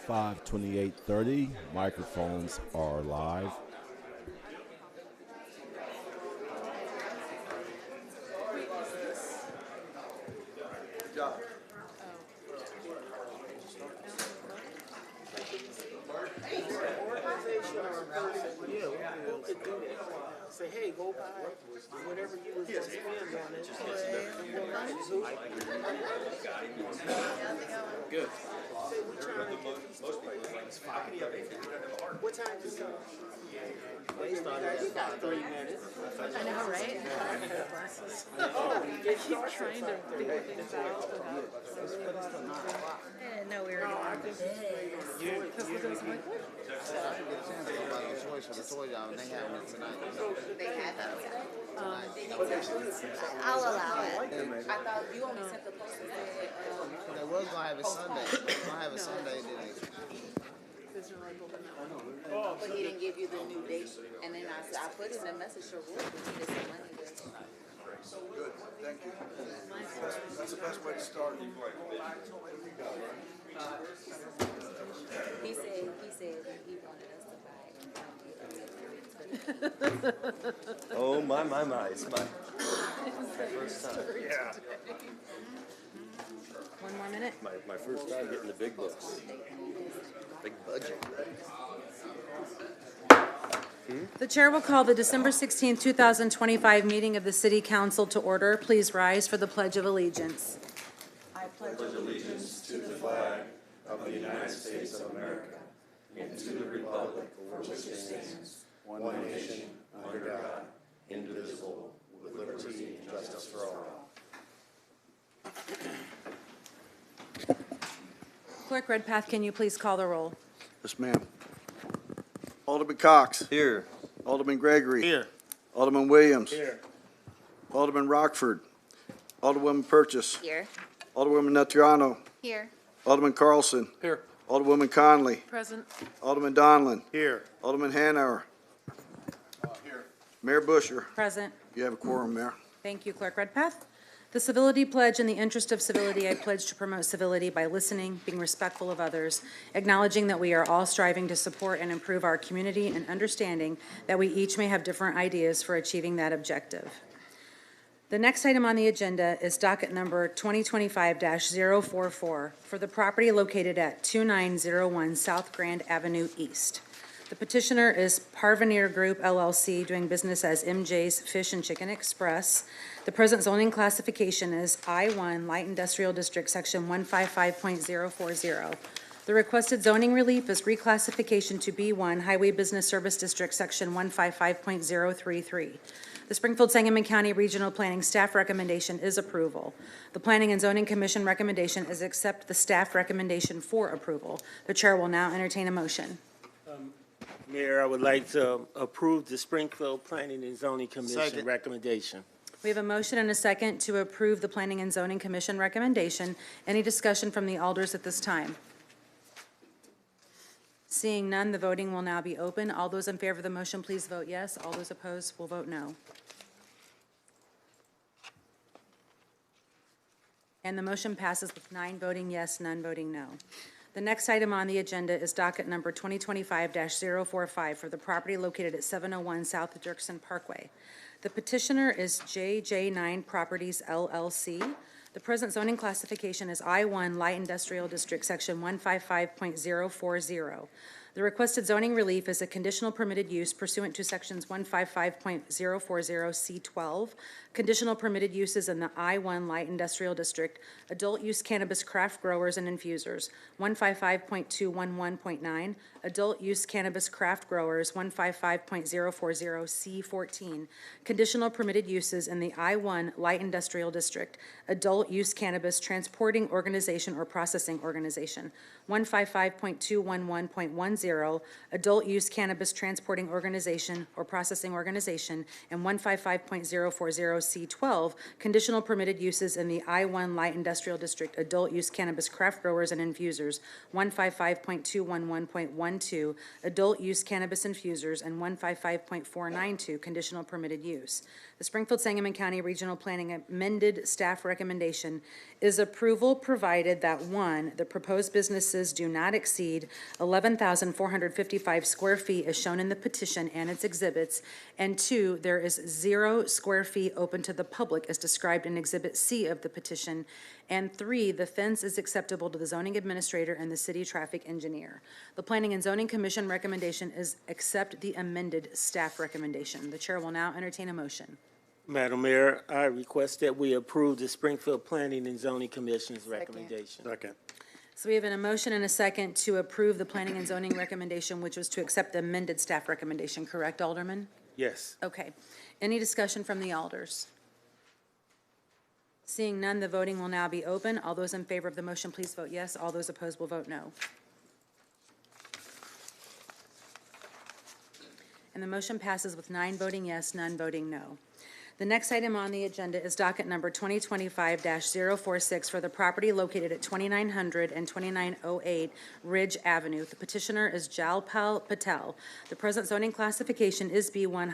52830. Microphones are live. Say, hey, go buy whatever you was going to spend on it. Good. Say, we trying to get these toys. What time is it? They started. You got 3 minutes. I know, right? They keep trying to figure things out. No, we were I think it's great on the toy. because it was like, what? I'll allow it. I thought you only sent the post that said, They was gonna have it Sunday. Gonna have it Sunday, then but he didn't give you the new date. And then I said, I put in the message to Roy, we needed some money there. Good, thank you. That's the best way to start. He said he wanted us to buy it. Oh, my. It's my first time. Yeah. One more minute. My first time getting the big books. Big budget. The chair will call the December 16, 2025 meeting of the City Council to order. Please rise for the Pledge of Allegiance. I pledge Allegiance to the flag of the United States of America and to the republic for which it stands, one nation, under God, indivisible, with liberty and justice for all. Clerk Redpath, can you please call the roll? Yes, ma'am. Alderman Cox. Here. Alderman Gregory. Here. Alderman Williams. Here. Alderman Rockford. Alderwoman Purchase. Here. Alderwoman Natriano. Here. Alderman Carlson. Here. Alderwoman Conley. Present. Alderman Donlin. Here. Alderman Hanauer. Here. Mayor Busher. Present. You have a quorum, Mayor. Thank you, Clerk Redpath. The civility pledge: in the interest of civility, I pledge to promote civility by listening, being respectful of others, acknowledging that we are all striving to support and improve our community, and understanding that we each may have different ideas for achieving that objective. The next item on the agenda is docket number 2025-044 for the property located at 2901 South Grand Avenue East. The petitioner is Parveneer Group LLC, doing business as MJ's Fish and Chicken Express. The present zoning classification is I-1 Light Industrial District, Section 155.040. The requested zoning relief is reclassification to B1 Highway Business Service District, Section 155.033. The Springfield-Sangamon County Regional Planning Staff recommendation is approval. The Planning and Zoning Commission recommendation is accept the staff recommendation for approval. The chair will now entertain a motion. Mayor, I would like to approve the Springfield Planning and Zoning Commission Second. recommendation. We have a motion and a second to approve the Planning and Zoning Commission recommendation. Any discussion from the alders at this time? Seeing none, the voting will now be open. All those in favor of the motion, please vote yes. All those opposed will vote no. And the motion passes with 9 voting yes, none voting no. The next item on the agenda is docket number 2025-045 for the property located at 701 South Dirksen Parkway. The petitioner is JJ9 Properties LLC. The present zoning classification is I-1 Light Industrial District, Section 155.040. The requested zoning relief is a conditional permitted use pursuant to Sections 155.040C12, conditional permitted uses in the I-1 Light Industrial District, adult use cannabis craft growers and infusers, 155.211.9, adult use cannabis craft growers, 155.040C14, conditional permitted uses in the I-1 Light Industrial District, adult use cannabis transporting organization or processing organization, 155.211.10, adult use cannabis transporting organization or processing organization, and 155.040C12, conditional permitted uses in the I-1 Light Industrial District, adult use cannabis craft growers and infusers, 155.211.12, adult use cannabis infusers, and 155.492, conditional permitted use. The Springfield Sangamon County Regional Planning amended staff recommendation is approval provided that, one, the proposed businesses do not exceed 11,455 square feet as shown in the petition and its exhibits, and two, there is 0 square feet open to the public as described in Exhibit C of the petition, and three, the fence is acceptable to the zoning administrator and the city traffic engineer. The Planning and Zoning Commission recommendation is accept the amended staff recommendation. The chair will now entertain a motion. Madam Mayor, I request that we approve the Springfield Planning and Zoning Commission's recommendation. Second. So we have a motion and a second to approve the Planning and Zoning recommendation, which was to accept the amended staff recommendation, correct, Alderman? Yes. Okay. Any discussion from the alders? Seeing none, the voting will now be open. All those in favor of the motion, please vote yes. All those opposed will vote no. And the motion passes with 9 voting yes, none voting no. The next item on the agenda is docket number 2025-046 for the property located at 2900 and 2908 Ridge Avenue. The petitioner is Jalpal Patel. The present zoning classification is B1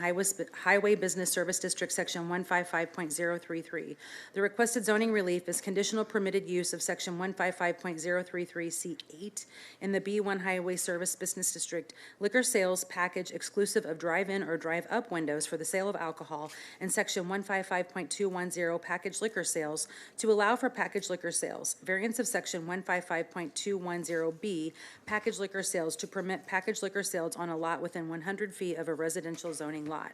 Highway Business Service District, Section 155.033. The requested zoning relief is conditional permitted use of Section 155.033C8 in the B1 Highway Service Business District, liquor sales package exclusive of drive-in or drive-up windows for the sale of alcohol, and Section 155.210 packaged liquor sales to allow for packaged liquor sales. Variance of Section 155.210B packaged liquor sales to permit packaged liquor sales on a lot within 100 feet of a residential zoning lot.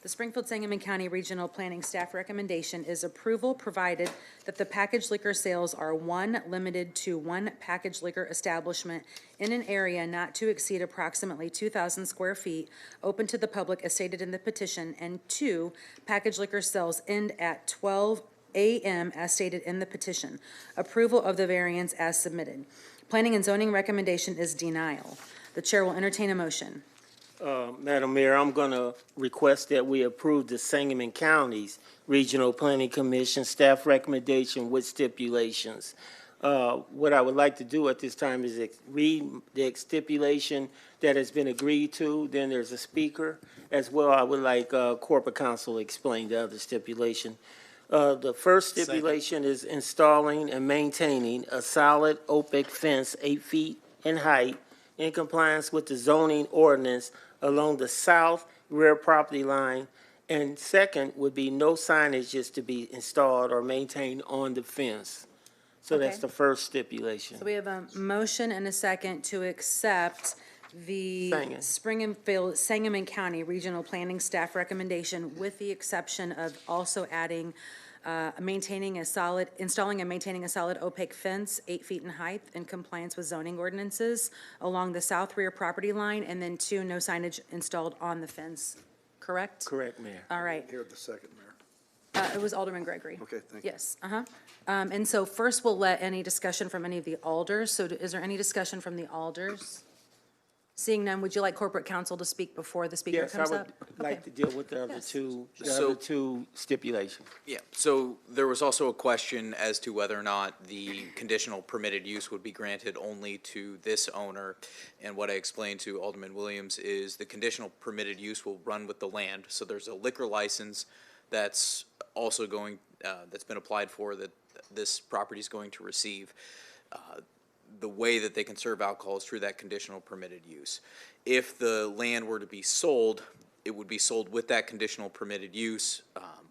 The Springfield Sangamon County Regional Planning staff recommendation is approval provided that the packaged liquor sales are one, limited to one packaged liquor establishment in an area not to exceed approximately 2,000 square feet, open to the public as stated in the petition, and two, packaged liquor sales end at 12 a.m. as stated in the petition. Approval of the variance as submitted. Planning and zoning recommendation is denial. The chair will entertain a motion. Madam Mayor, I'm going to request that we approve the Sangamon County's Regional Planning Commission staff recommendation with stipulations. What I would like to do at this time is read the stipulation that has been agreed to. Then there's a speaker. As well, I would like corporate counsel to explain the other stipulation. The first stipulation is installing and maintaining a solid opaque fence 8 feet in height in compliance with the zoning ordinance along the south rear property line. And second would be no signage is to be installed or maintained on the fence. So that's Okay. the first stipulation. So we have a motion and a second to accept the Sangamon. Springfield Sangamon County Regional Planning staff recommendation with the exception of also adding installing and maintaining a solid opaque fence 8 feet in height in compliance with zoning ordinances along the south rear property line, and then two, no signage installed on the fence, correct? Correct, Mayor. All right. Here, the second, Mayor. It was Alderman Gregory. Okay, thank you. Yes, and so first we'll let any discussion from any of the alders. So is there any discussion from the alders? Seeing none, would you like corporate counsel to speak before the speaker Yes, I comes would up? like to deal with the other Yes. two, So- other two stipulations. Yeah, so there was also a question as to whether or not the conditional permitted use would be granted only to this owner. And what I explained to Alderman Williams is the conditional permitted use will run with the land. So there's a liquor license that's also that's been applied for that this property is going to receive. The way that they can serve alcohol is through that conditional permitted use. If the land were to be sold, it would be sold with that conditional permitted use,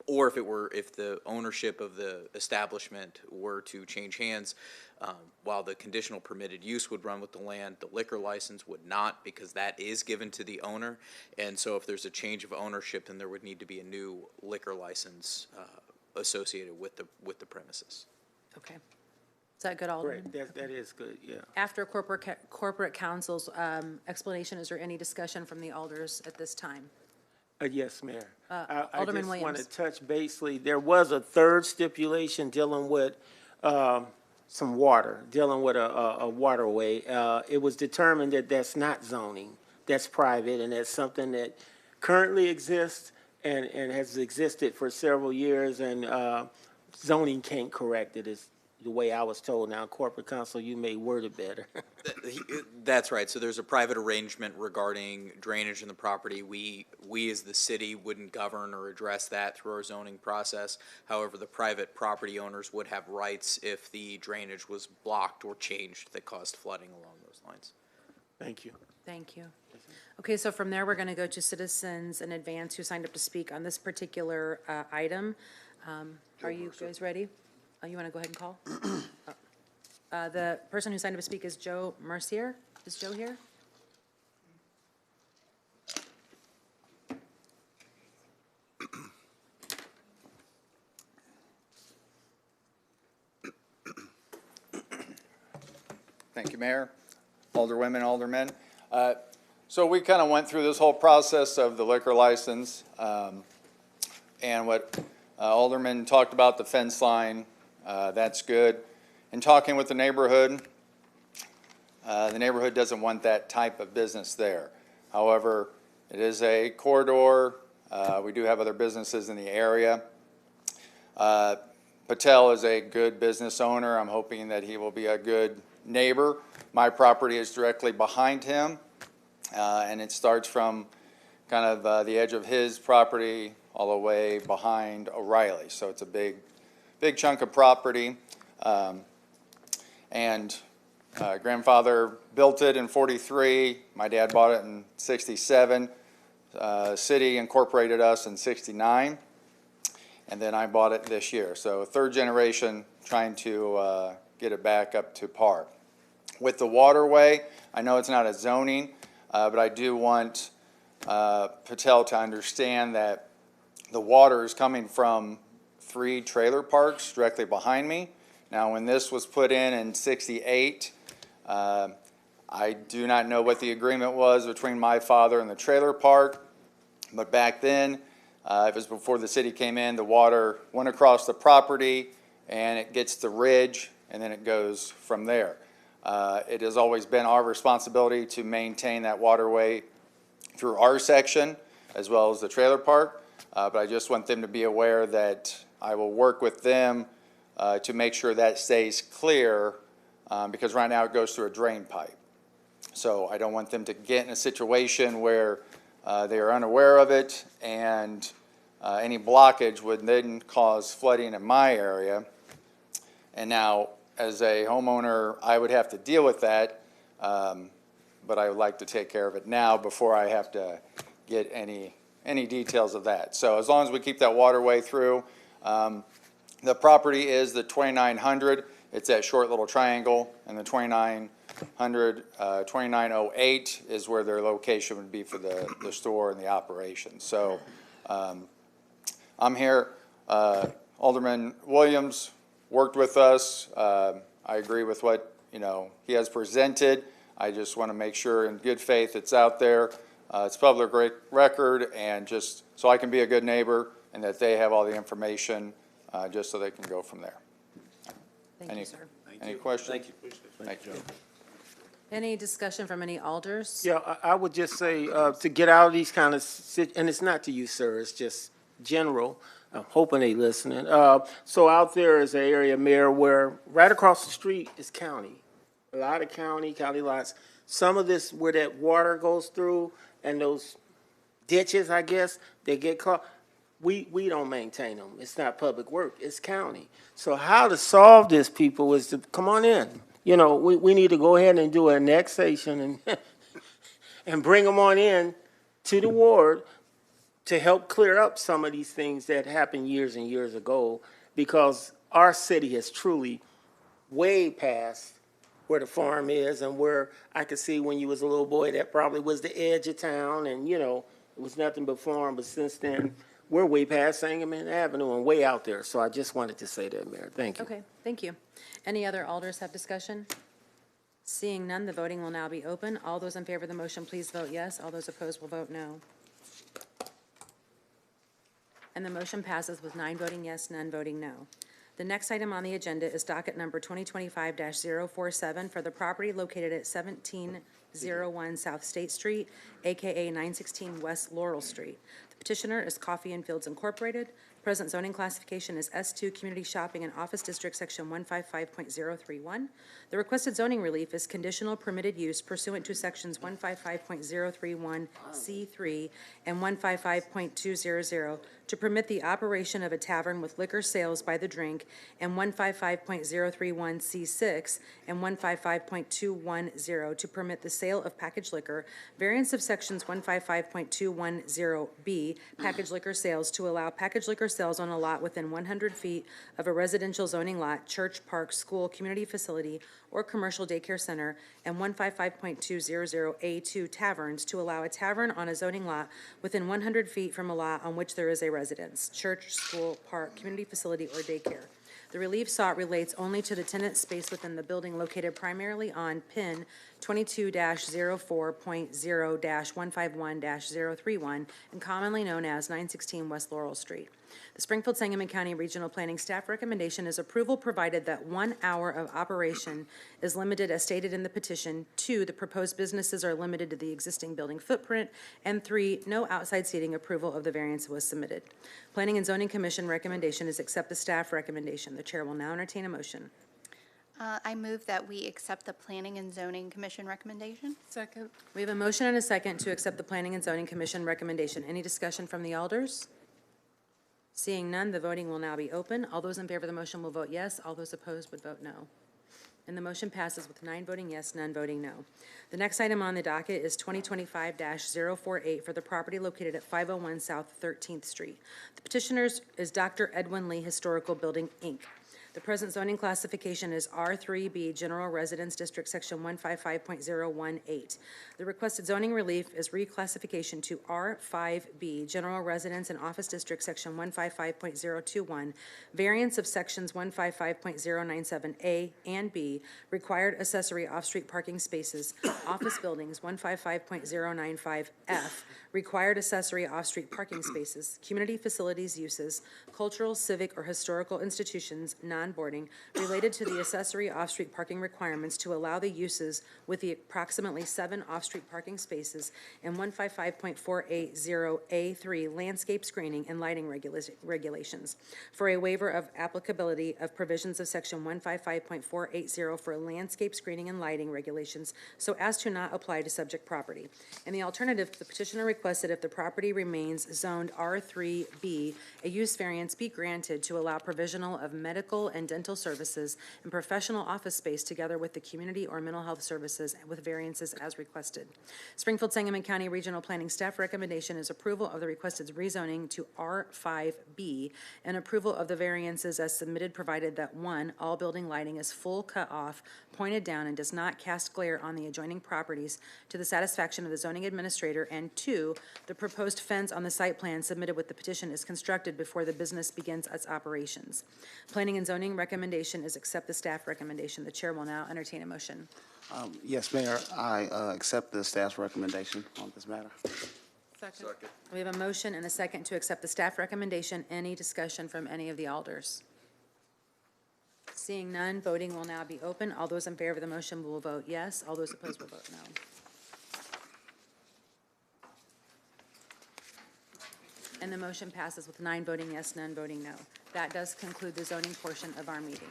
or if the ownership of the establishment were to change hands, while the conditional permitted use would run with the land, the liquor license would not, because that is given to the owner. And so if there's a change of ownership, then there would need to be a new liquor license associated with the premises. Okay. Is that good, Alderman? Correct, that is good, yeah. After corporate counsel's explanation, is there any discussion from the alders at this time? Yes, Mayor. I Alderman just want to Williams. touch basically, there was a third stipulation dealing with some water, dealing with a waterway. It was determined that that's not zoning, that's private, and that's something that currently exists and has existed for several years, and zoning can't correct it. It's the way I was told. Now, corporate counsel, you may word it better. That's right. So there's a private arrangement regarding drainage in the property. We as the city wouldn't govern or address that through our zoning process. However, the private property owners would have rights if the drainage was blocked or changed that caused flooding along those lines. Thank you. Thank you. Okay, so from there, we're going to go to citizens in advance who signed up to speak on this particular item. Are you guys ready? Oh, you want to go ahead and call? The person who signed up to speak is Joe Mercier. Is Joe here? Thank you, Mayor, Alderwomen, Aldermen. So we kind of went through this whole process of the liquor license, and what Alderman talked about, the fence line, that's good. In talking with the neighborhood doesn't want that type of business there. However, it is a corridor. We do have other businesses in the area. Patel is a good business owner. I'm hoping that he will be a good neighbor. My property is directly behind him, and it starts from kind of the edge of his property all the way behind O'Reilly. So it's a big chunk of property. Grandfather built it in '43. My dad bought it in '67. City incorporated us in '69. And then I bought it this year. So third generation, trying to get it back up to par. With the waterway, I know it's not a zoning, but I do want Patel to understand that the water is coming from 3 trailer parks directly behind me. Now, when this was put in '68, I do not know what the agreement was between my father and the trailer park, but back then, it was before the city came in, the water went across the property and it gets the ridge and then it goes from there. It has always been our responsibility to maintain that waterway through our section as well as the trailer park, but I just want them to be aware that I will work with them to make sure that stays clear, because right now it goes through a drain pipe. So I don't want them to get in a situation where they are unaware of it, and any blockage would then cause flooding in my area. And now, as a homeowner, I would have to deal with that, but I would like to take care of it now before I have to get any details of that. So as long as we keep that waterway through, the property is the 2900. It's that short little triangle, and the 2908 is where their location would be for the store and the operation. So I'm here. Alderman Williams worked with us. I agree with what he has presented. I just want to make sure in good faith it's out there. It's public record, and just so I can be a good neighbor and that they have all the information just so they can go from there. Thank you, sir. Any questions? Thank you. Thank you. Any discussion from any alders? Yeah, I would just say, to get out of these kind of, and it's not to you, sir, it's just general. I'm hoping they listening. So out there is an area, Mayor, where right across the street is county. A lot of county lots. Some of this, where that water goes through and those ditches, I guess, they get caught. We don't maintain them. It's not public work, it's county. So how to solve this, people, is to come on in. We need to go ahead and do an annexation and and bring them on in to the ward to help clear up some of these things that happened years and years ago, because our city has truly way past where the farm is, and where I could see when you was a little boy, that probably was the edge of town, and it was nothing but farm. But since then, we're way past Sangamon Avenue and way out there. So I just wanted to say that, Mayor. Thank you. Okay, thank you. Any other alders have discussion? Seeing none, the voting will now be open. All those in favor of the motion, please vote yes. All those opposed will vote no. And the motion passes with 9 voting yes, none voting no. The next item on the agenda is docket number 2025-047 for the property located at 1701 South State Street, AKA 916 West Laurel Street. The petitioner is Coffee and Fields Incorporated. Present zoning classification is S2 Community Shopping and Office District, Section 155.031. The requested zoning relief is conditional permitted use pursuant to Sections 155.031C3 and 155.200 to permit the operation of a tavern with liquor sales by the drink, and 155.031C6 and 155.210 to permit the sale of packaged liquor. Variance of Sections 155.210B, packaged liquor sales, to allow packaged liquor sales on a lot within 100 feet of a residential zoning lot, church, park, school, community facility, or commercial daycare center, and 155.200A2 taverns, to allow a tavern on a zoning lot within 100 feet from a lot on which there is a residence, church, school, park, community facility, or daycare. The relief sought relates only to the tenant space within the building located primarily on PIN 22-04.0-151-031 and commonly known as 916 West Laurel Street. The Springfield Sangamon County Regional Planning staff recommendation is approval provided that 1 hour of operation is limited as stated in the petition. 2, the proposed businesses are limited to the existing building footprint. And 3, no outside seating. Approval of the variance was submitted. Planning and Zoning Commission recommendation is accept the staff recommendation. The chair will now entertain a motion. I move that we accept the Planning and Zoning Commission recommendation. Second. We have a motion and a second to accept the Planning and Zoning Commission recommendation. Any discussion from the alders? Seeing none, the voting will now be open. All those in favor of the motion will vote yes. All those opposed would vote no. And the motion passes with 9 voting yes, none voting no. The next item on the docket is 2025-048 for the property located at 501 South 13th Street. The petitioners is Dr. Edwin Lee Historical Building, Inc. The present zoning classification is R3B General Residence District, Section 155.018. The requested zoning relief is reclassification to R5B General Residence and Office District, Section 155.021. Variance of Sections 155.097A and B, required accessory off-street parking spaces, office buildings, 155.095F, required accessory off-street parking spaces, community facilities uses, cultural, civic, or historical institutions, non-boarding, related to the accessory off-street parking requirements to allow the uses with the approximately 7 off-street parking spaces, and 155.480A3 landscape screening and lighting regulations for a waiver of applicability of provisions of Section 155.480 for landscape screening and lighting regulations so as to not apply to subject property. In the alternative, the petitioner requested if the property remains zoned R3B, a use variance be granted to allow provisional of medical and dental services and professional office space together with the community or mental health services with variances as requested. Springfield Sangamon County Regional Planning staff recommendation is approval of the requested rezoning to R5B and approval of the variances as submitted, provided that 1, all building lighting is full cut off, pointed down, and does not cast glare on the adjoining properties to the satisfaction of the zoning administrator, and 2, the proposed fence on the site plan submitted with the petition is constructed before the business begins its operations. Planning and zoning recommendation is accept the staff recommendation. The chair will now entertain a motion. Yes, Mayor, I accept the staff's recommendation on this matter. Second. We have a motion and a second to accept the staff recommendation. Any discussion from any of the alders? Seeing none, voting will now be open. All those in favor of the motion will vote yes. All those opposed will vote no. And the motion passes with 9 voting yes, none voting no. That does conclude the zoning portion of our meeting.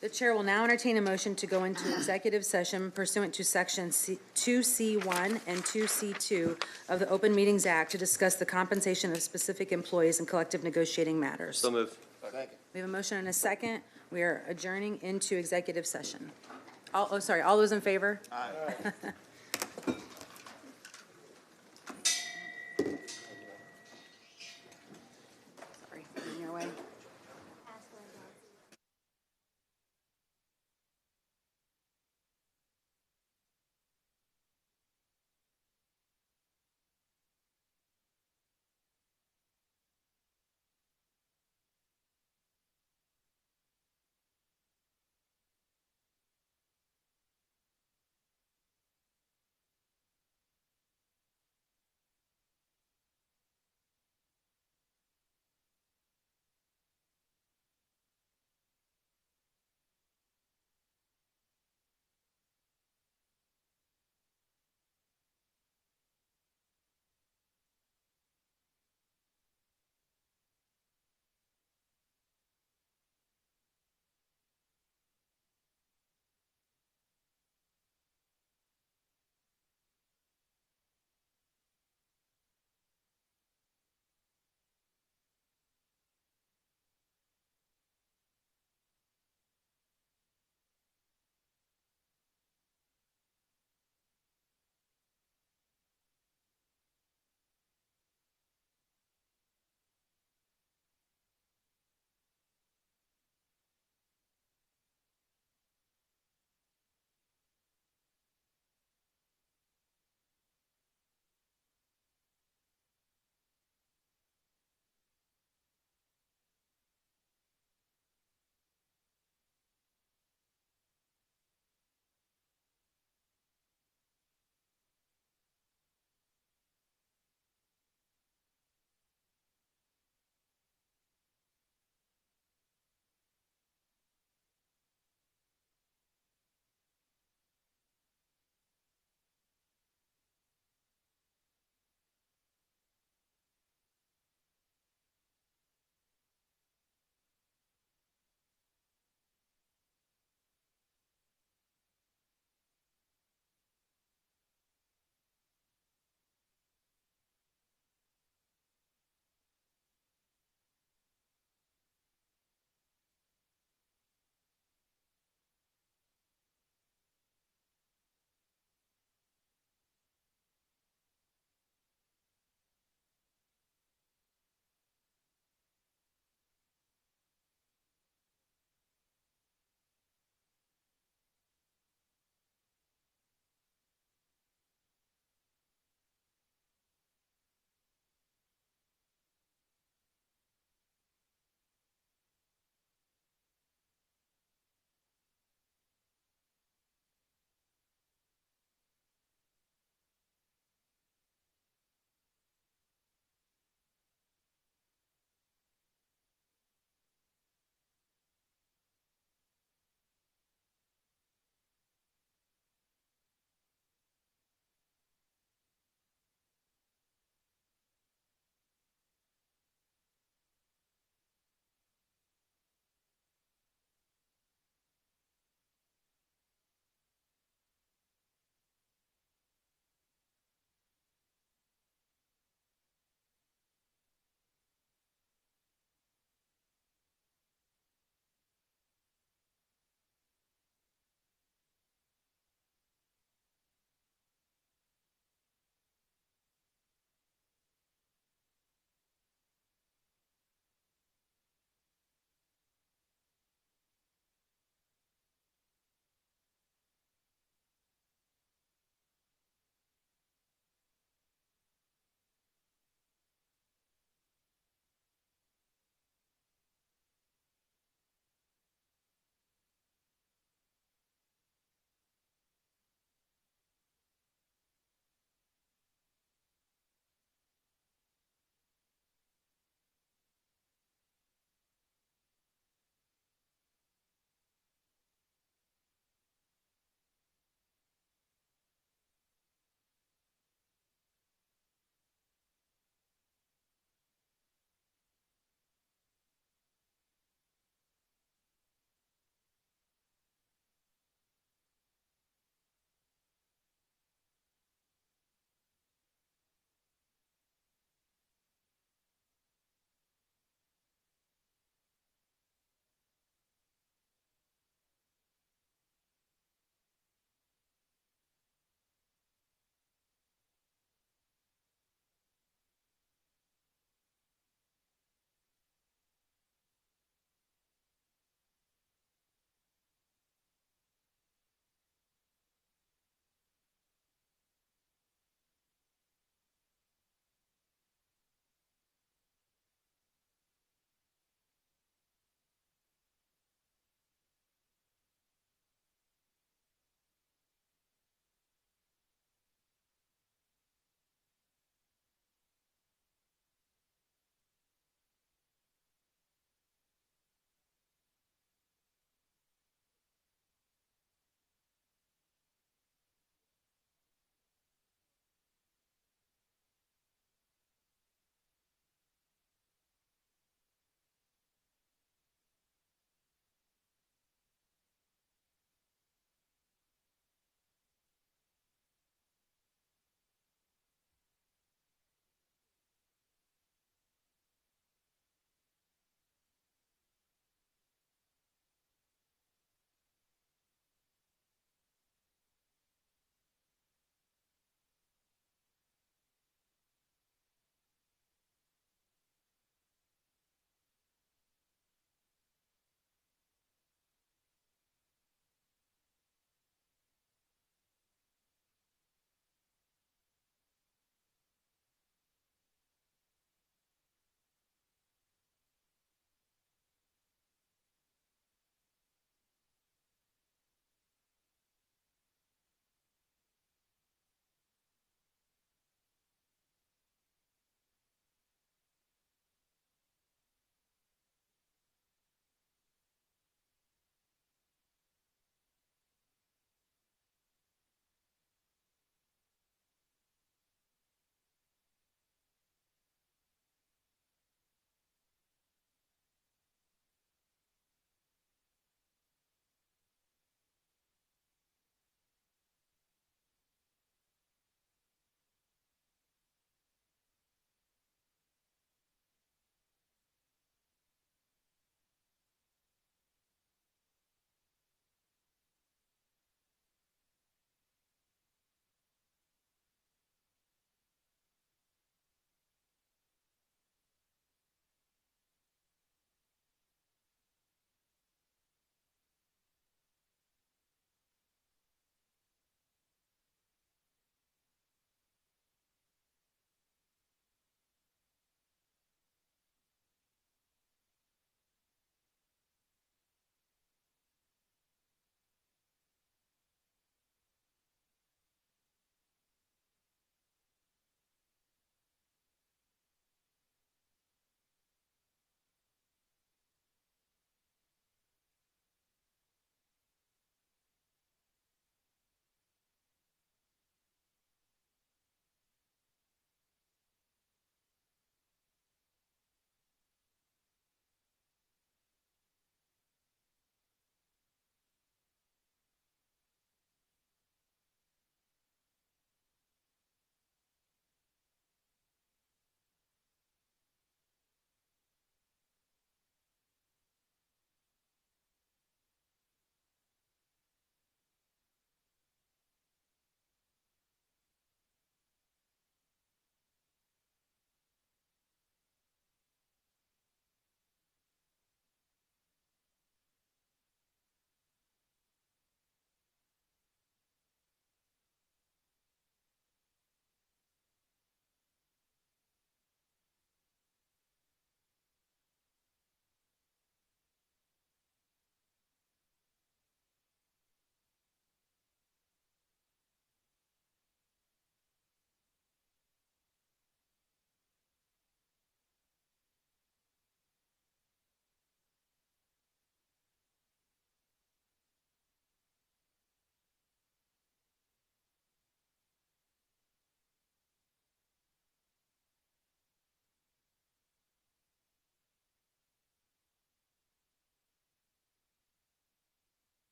The chair will now entertain a motion to go into executive session pursuant to Section 2C1 and 2C2 of the Open Meetings Act to discuss the compensation of specific employees and collective negotiating matters. So move. We have a motion and a second. We are adjourning into executive session. All those in favor? Aye. Sorry, in your way.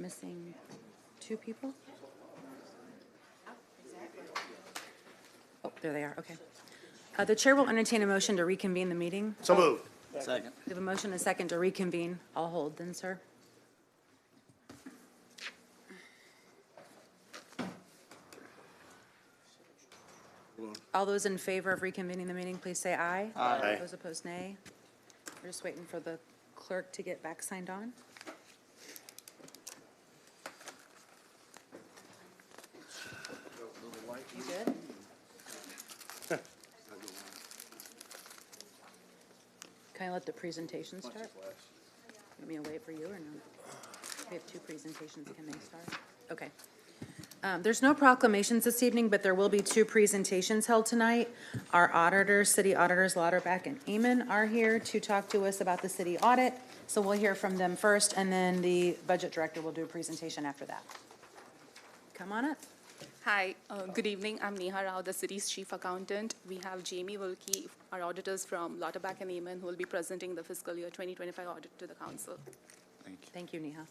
missing 2 people? Oh, there they are, okay. The chair will entertain a motion to reconvene the meeting. So moved. Second. We have a motion and a second to reconvene. I'll hold then, sir. All those in favor of reconvening the meeting, please say aye. Aye. Those opposed, nay. We're just waiting for the clerk to get back signed on. You good? Can I let the presentation start? Want me to wait for you or no? We have 2 presentations. Can they start? Okay. There's no proclamations this evening, but there will be 2 presentations held tonight. Our auditors, city auditors Lauterbach and Amon, are here to talk to us about the city audit. So we'll hear from them first, and then the budget director will do a presentation after that. Come on up. Hi, good evening. I'm Neha Rao, the city's chief accountant. We have Jamie Wilkie, our auditors from Lauterbach and Amon, who will be presenting the fiscal year 2025 audit to the council. Thank you. Thank you, Neha.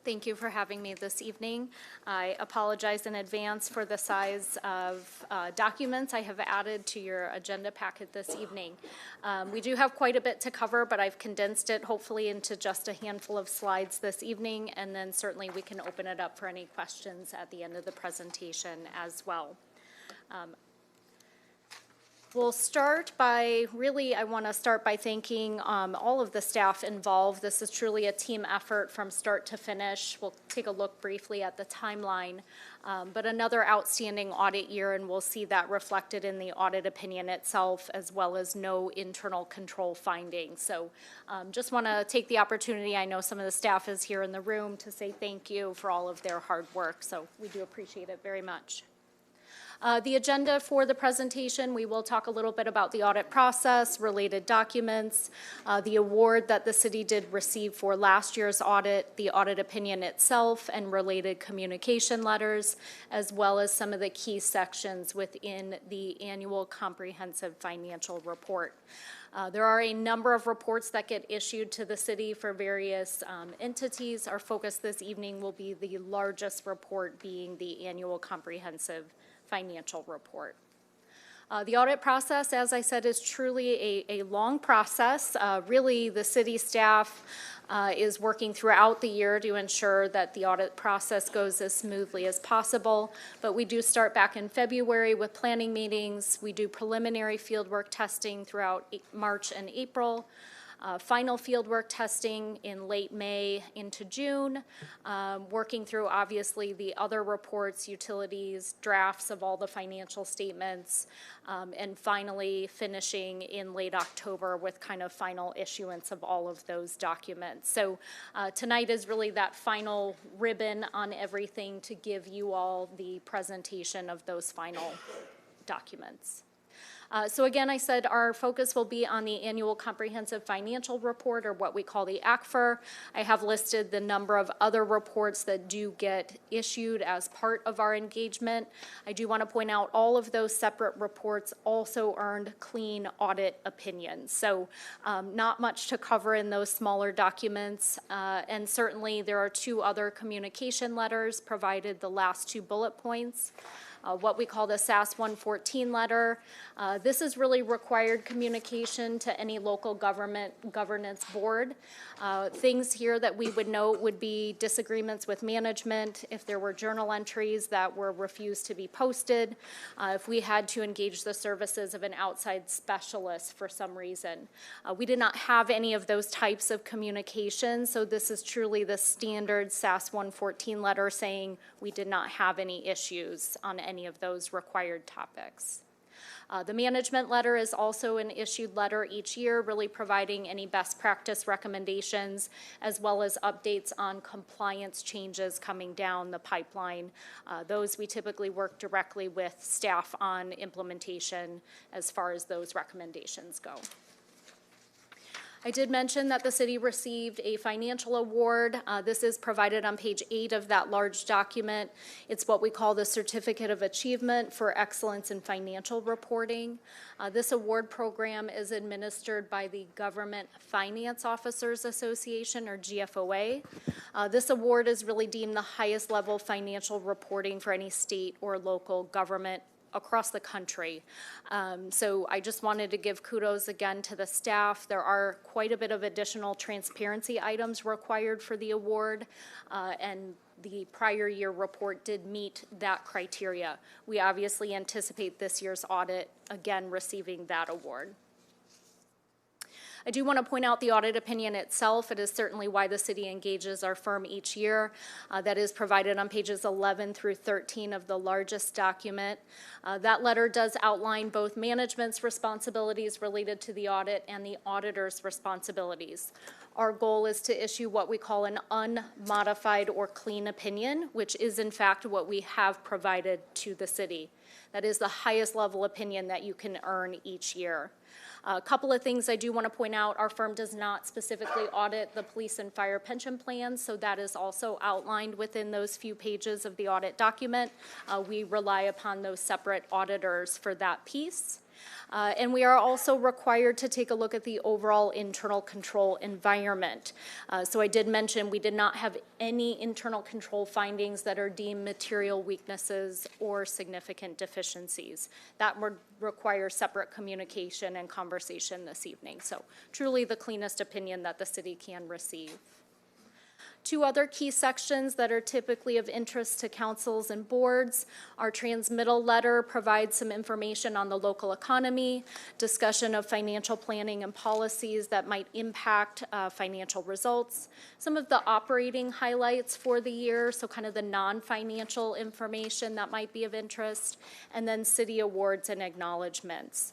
Thank you for having me this evening. I apologize in advance for the size of documents I have added to your agenda packet this evening. We do have quite a bit to cover, but I've condensed it hopefully into just a handful of slides this evening, and then certainly we can open it up for any questions at the end of the presentation as well. We'll start by, I want to start by thanking all of the staff involved. This is truly a team effort from start to finish. We'll take a look briefly at the timeline, but another outstanding audit year, and we'll see that reflected in the audit opinion itself, as well as no internal control findings. So just want to take the opportunity, I know some of the staff is here in the room, to say thank you for all of their hard work. So we do appreciate it very much. The agenda for the presentation, we will talk a little bit about the audit process, related documents, the award that the city did receive for last year's audit, the audit opinion itself, and related communication letters, as well as some of the key sections within the annual comprehensive financial report. There are a number of reports that get issued to the city for various entities. Our focus this evening will be the largest report being the annual comprehensive financial report. The audit process, as I said, is truly a long process. Really, the city staff is working throughout the year to ensure that the audit process goes as smoothly as possible. But we do start back in February with planning meetings. We do preliminary fieldwork testing throughout March and April. Final fieldwork testing in late May into June, working through obviously the other reports, utilities, drafts of all the financial statements, and finally finishing in late October with kind of final issuance of all of those documents. So tonight is really that final ribbon on everything to give you all the presentation of those final documents. So again, I said our focus will be on the annual comprehensive financial report, or what we call the ACFR. I have listed the number of other reports that do get issued as part of our engagement. I do want to point out all of those separate reports also earned clean audit opinions. So not much to cover in those smaller documents. And certainly there are 2 other communication letters provided, the last 2 bullet points. What we call the SAS 114 letter. This is really required communication to any local governance board. Things here that we would note would be disagreements with management, if there were journal entries that were refused to be posted, if we had to engage the services of an outside specialist for some reason. We did not have any of those types of communication, so this is truly the standard SAS 114 letter saying we did not have any issues on any of those required topics. The management letter is also an issued letter each year, really providing any best practice recommendations, as well as updates on compliance changes coming down the pipeline. Those we typically work directly with staff on implementation as far as those recommendations go. I did mention that the city received a financial award. This is provided on page 8 of that large document. It's what we call the Certificate of Achievement for Excellence in Financial Reporting. This award program is administered by the Government Finance Officers Association, or GFOA. This award is really deemed the highest level financial reporting for any state or local government across the country. So I just wanted to give kudos again to the staff. There are quite a bit of additional transparency items required for the award, and the prior year report did meet that criteria. We obviously anticipate this year's audit again receiving that award. I do want to point out the audit opinion itself. It is certainly why the city engages our firm each year. That is provided on pages 11 through 13 of the largest document. That letter does outline both management's responsibilities related to the audit and the auditor's responsibilities. Our goal is to issue what we call an unmodified or clean opinion, which is in fact what we have provided to the city. That is the highest level opinion that you can earn each year. A couple of things I do want to point out. Our firm does not specifically audit the police and fire pension plans, so that is also outlined within those few pages of the audit document. We rely upon those separate auditors for that piece. And we are also required to take a look at the overall internal control environment. So I did mention we did not have any internal control findings that are deemed material weaknesses or significant deficiencies. That would require separate communication and conversation this evening. So truly the cleanest opinion that the city can receive. Two other key sections that are typically of interest to councils and boards. Our transmittal letter provides some information on the local economy, discussion of financial planning and policies that might impact financial results, some of the operating highlights for the year, so kind of the non-financial information that might be of interest, and then city awards and acknowledgements.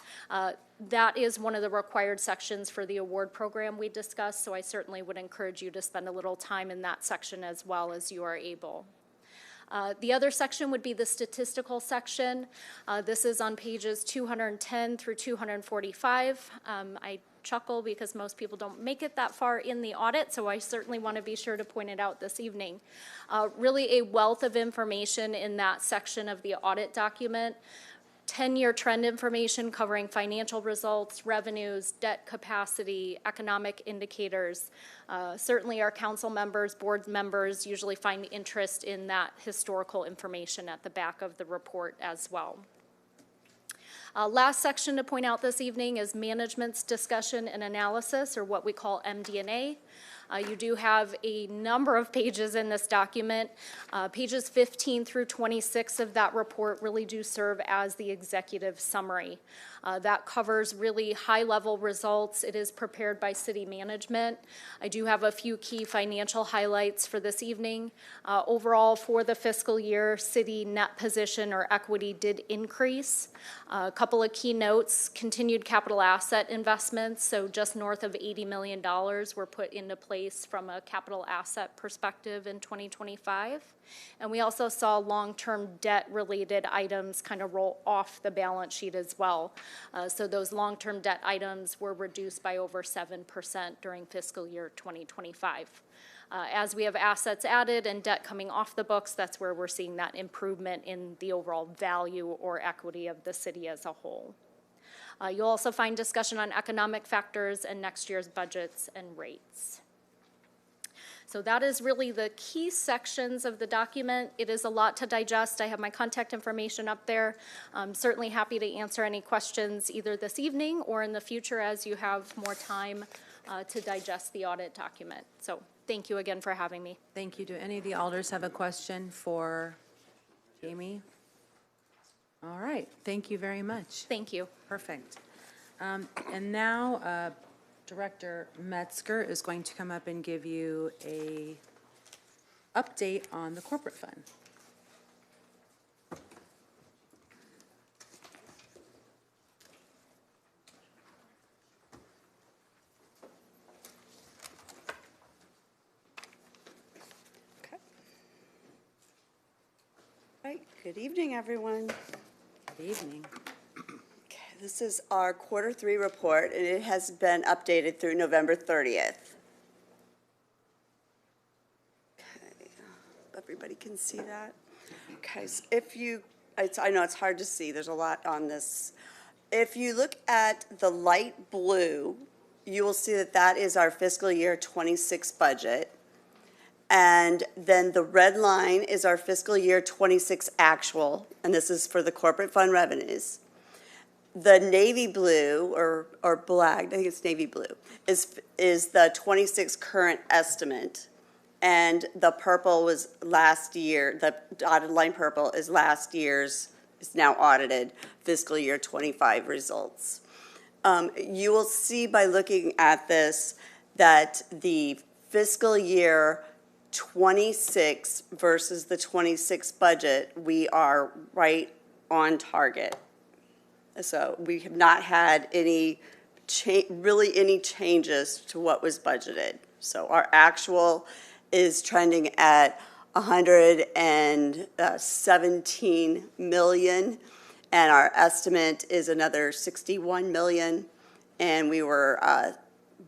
That is one of the required sections for the award program we discussed, so I certainly would encourage you to spend a little time in that section as well as you are able. The other section would be the statistical section. This is on pages 210 through 245. I chuckle because most people don't make it that far in the audit, so I certainly want to be sure to point it out this evening. Really a wealth of information in that section of the audit document. 10-year trend information covering financial results, revenues, debt capacity, economic indicators. Certainly our council members, board members usually find interest in that historical information at the back of the report as well. Last section to point out this evening is management's discussion and analysis, or what we call MD&A. You do have a number of pages in this document. Pages 15 through 26 of that report really do serve as the executive summary. That covers really high-level results. It is prepared by city management. I do have a few key financial highlights for this evening. Overall, for the fiscal year, city net position or equity did increase. A couple of key notes: continued capital asset investments, so just north of $80 million were put into place from a capital asset perspective in 2025. And we also saw long-term debt-related items kind of roll off the balance sheet as well. So those long-term debt items were reduced by over 7% during fiscal year 2025. As we have assets added and debt coming off the books, that's where we're seeing that improvement in the overall value or equity of the city as a whole. You'll also find discussion on economic factors and next year's budgets and rates. So that is really the key sections of the document. It is a lot to digest. I have my contact information up there. I'm certainly happy to answer any questions either this evening or in the future as you have more time to digest the audit document. So thank you again for having me. Thank you. Do any of the alders have a question for Amy? All right. Thank you very much. Thank you. Perfect. And now Director Metzger is going to come up and give you a update on the corporate fund. Okay. All right. Good evening, everyone. Good evening. Okay. This is our quarter 3 report, and it has been updated through November 30th. Okay, everybody can see that? Okay, so I know it's hard to see, there's a lot on this. If you look at the light blue, you will see that that is our fiscal year 26 budget. And then the red line is our fiscal year 26 actual, and this is for the corporate fund revenues. The navy blue, or black, I think it's navy blue, is the 26 current estimate. And the purple was last year, the dotted line purple is last year's, is now audited fiscal year 25 results. You will see by looking at this that the fiscal year 26 versus the 26 budget, we are right on target. So we have not had any really any changes to what was budgeted. So our actual is trending at 117 million, and our estimate is another 61 million, and we were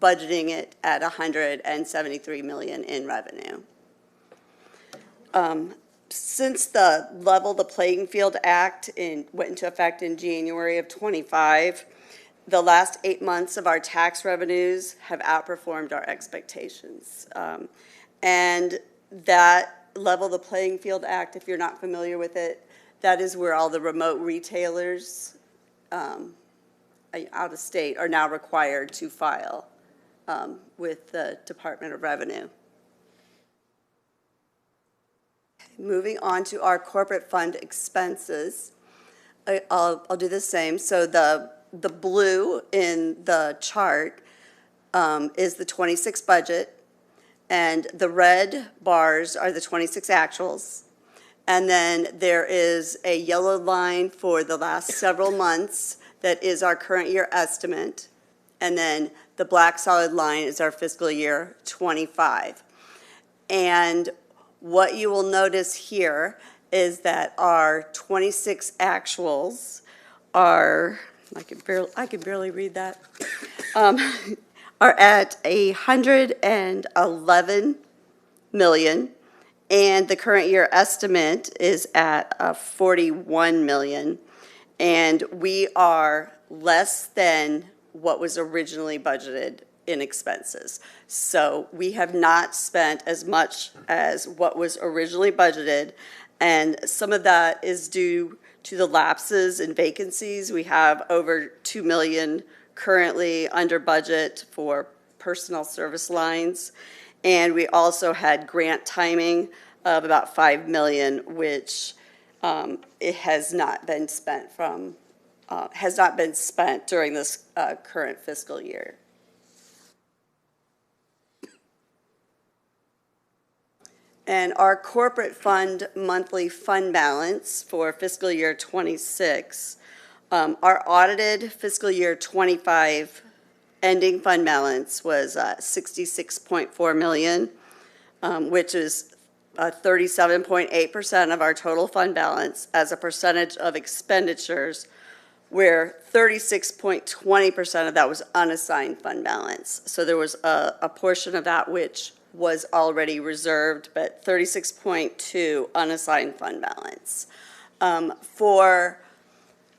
budgeting it at 173 million in revenue. Since the Level the Playing Field Act went into effect in January of 25, the last 8 months of our tax revenues have outperformed our expectations. And that Level the Playing Field Act, if you're not familiar with it, that is where all the remote retailers out of state are now required to file with the Department of Revenue. Moving on to our corporate fund expenses, I'll do the same. So the blue in the chart is the 26 budget, and the red bars are the 26 actuals. And then there is a yellow line for the last several months that is our current year estimate. And then the black solid line is our fiscal year 25. And what you will notice here is that our 26 actuals are, I can barely read that, are at 111 million, and the current year estimate is at 41 million, and we are less than what was originally budgeted in expenses. So we have not spent as much as what was originally budgeted, and some of that is due to the lapses and vacancies. We have over 2 million currently under budget for personnel service lines, and we also had grant timing of about 5 million, which it has not been spent during this current fiscal year. And our corporate fund monthly fund balance for fiscal year 26, our audited fiscal year 25 ending fund balance was 66.4 million, which is 37.8% of our total fund balance as a percentage of expenditures, where 36.20% of that was unassigned fund balance. So there was a portion of that which was already reserved, but 36.2 unassigned fund balance. For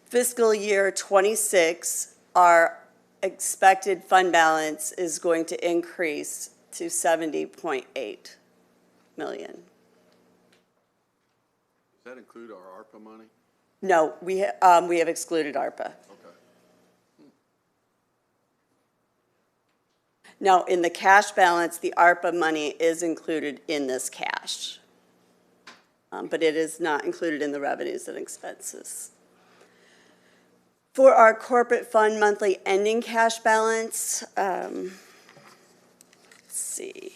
fiscal year 26, our expected fund balance is going to increase to 70.8 million. Does that include our ARPA money? No, we have excluded ARPA. Now, in the cash balance, the ARPA money is included in this cash, but it is not included in the revenues and expenses. For our corporate fund monthly ending cash balance, let's see.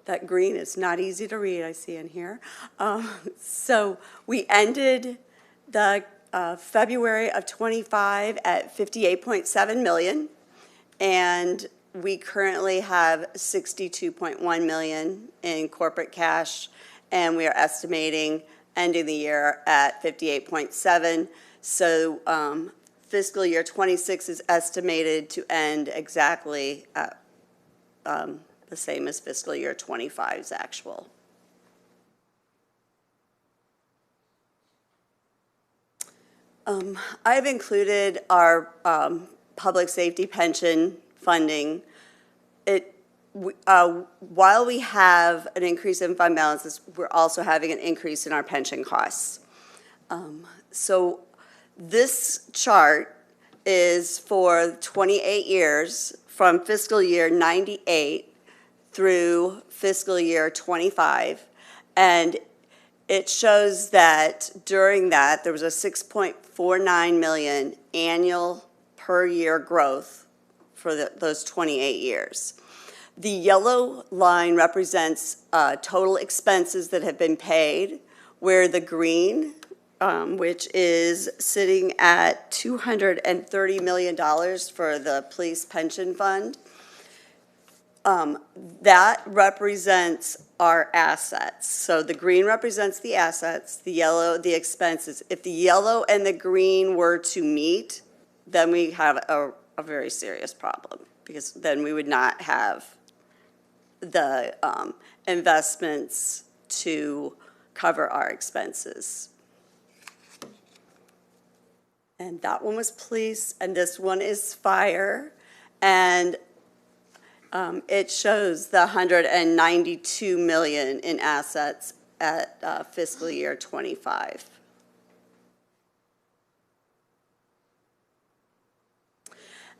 That green is not easy to read, I see in here. So we ended the February of 25 at 58.7 million, and we currently have 62.1 million in corporate cash, and we are estimating ending the year at 58.7. So fiscal year 26 is estimated to end exactly at the same as fiscal year 25's actual. I've included our public safety pension funding. While we have an increase in fund balances, we're also having an increase in our pension costs. So this chart is for 28 years from fiscal year 98 through fiscal year 25. And it shows that during that, there was a 6.49 million annual per year growth for those 28 years. The yellow line represents total expenses that have been paid, where the green, which is sitting at $230 million for the police pension fund, that represents our assets. So the green represents the assets, the yellow, the expenses. If the yellow and the green were to meet, then we have a very serious problem, because then we would not have the investments to cover our expenses. And that one was police, and this one is fire. And it shows the 192 million in assets at fiscal year 25.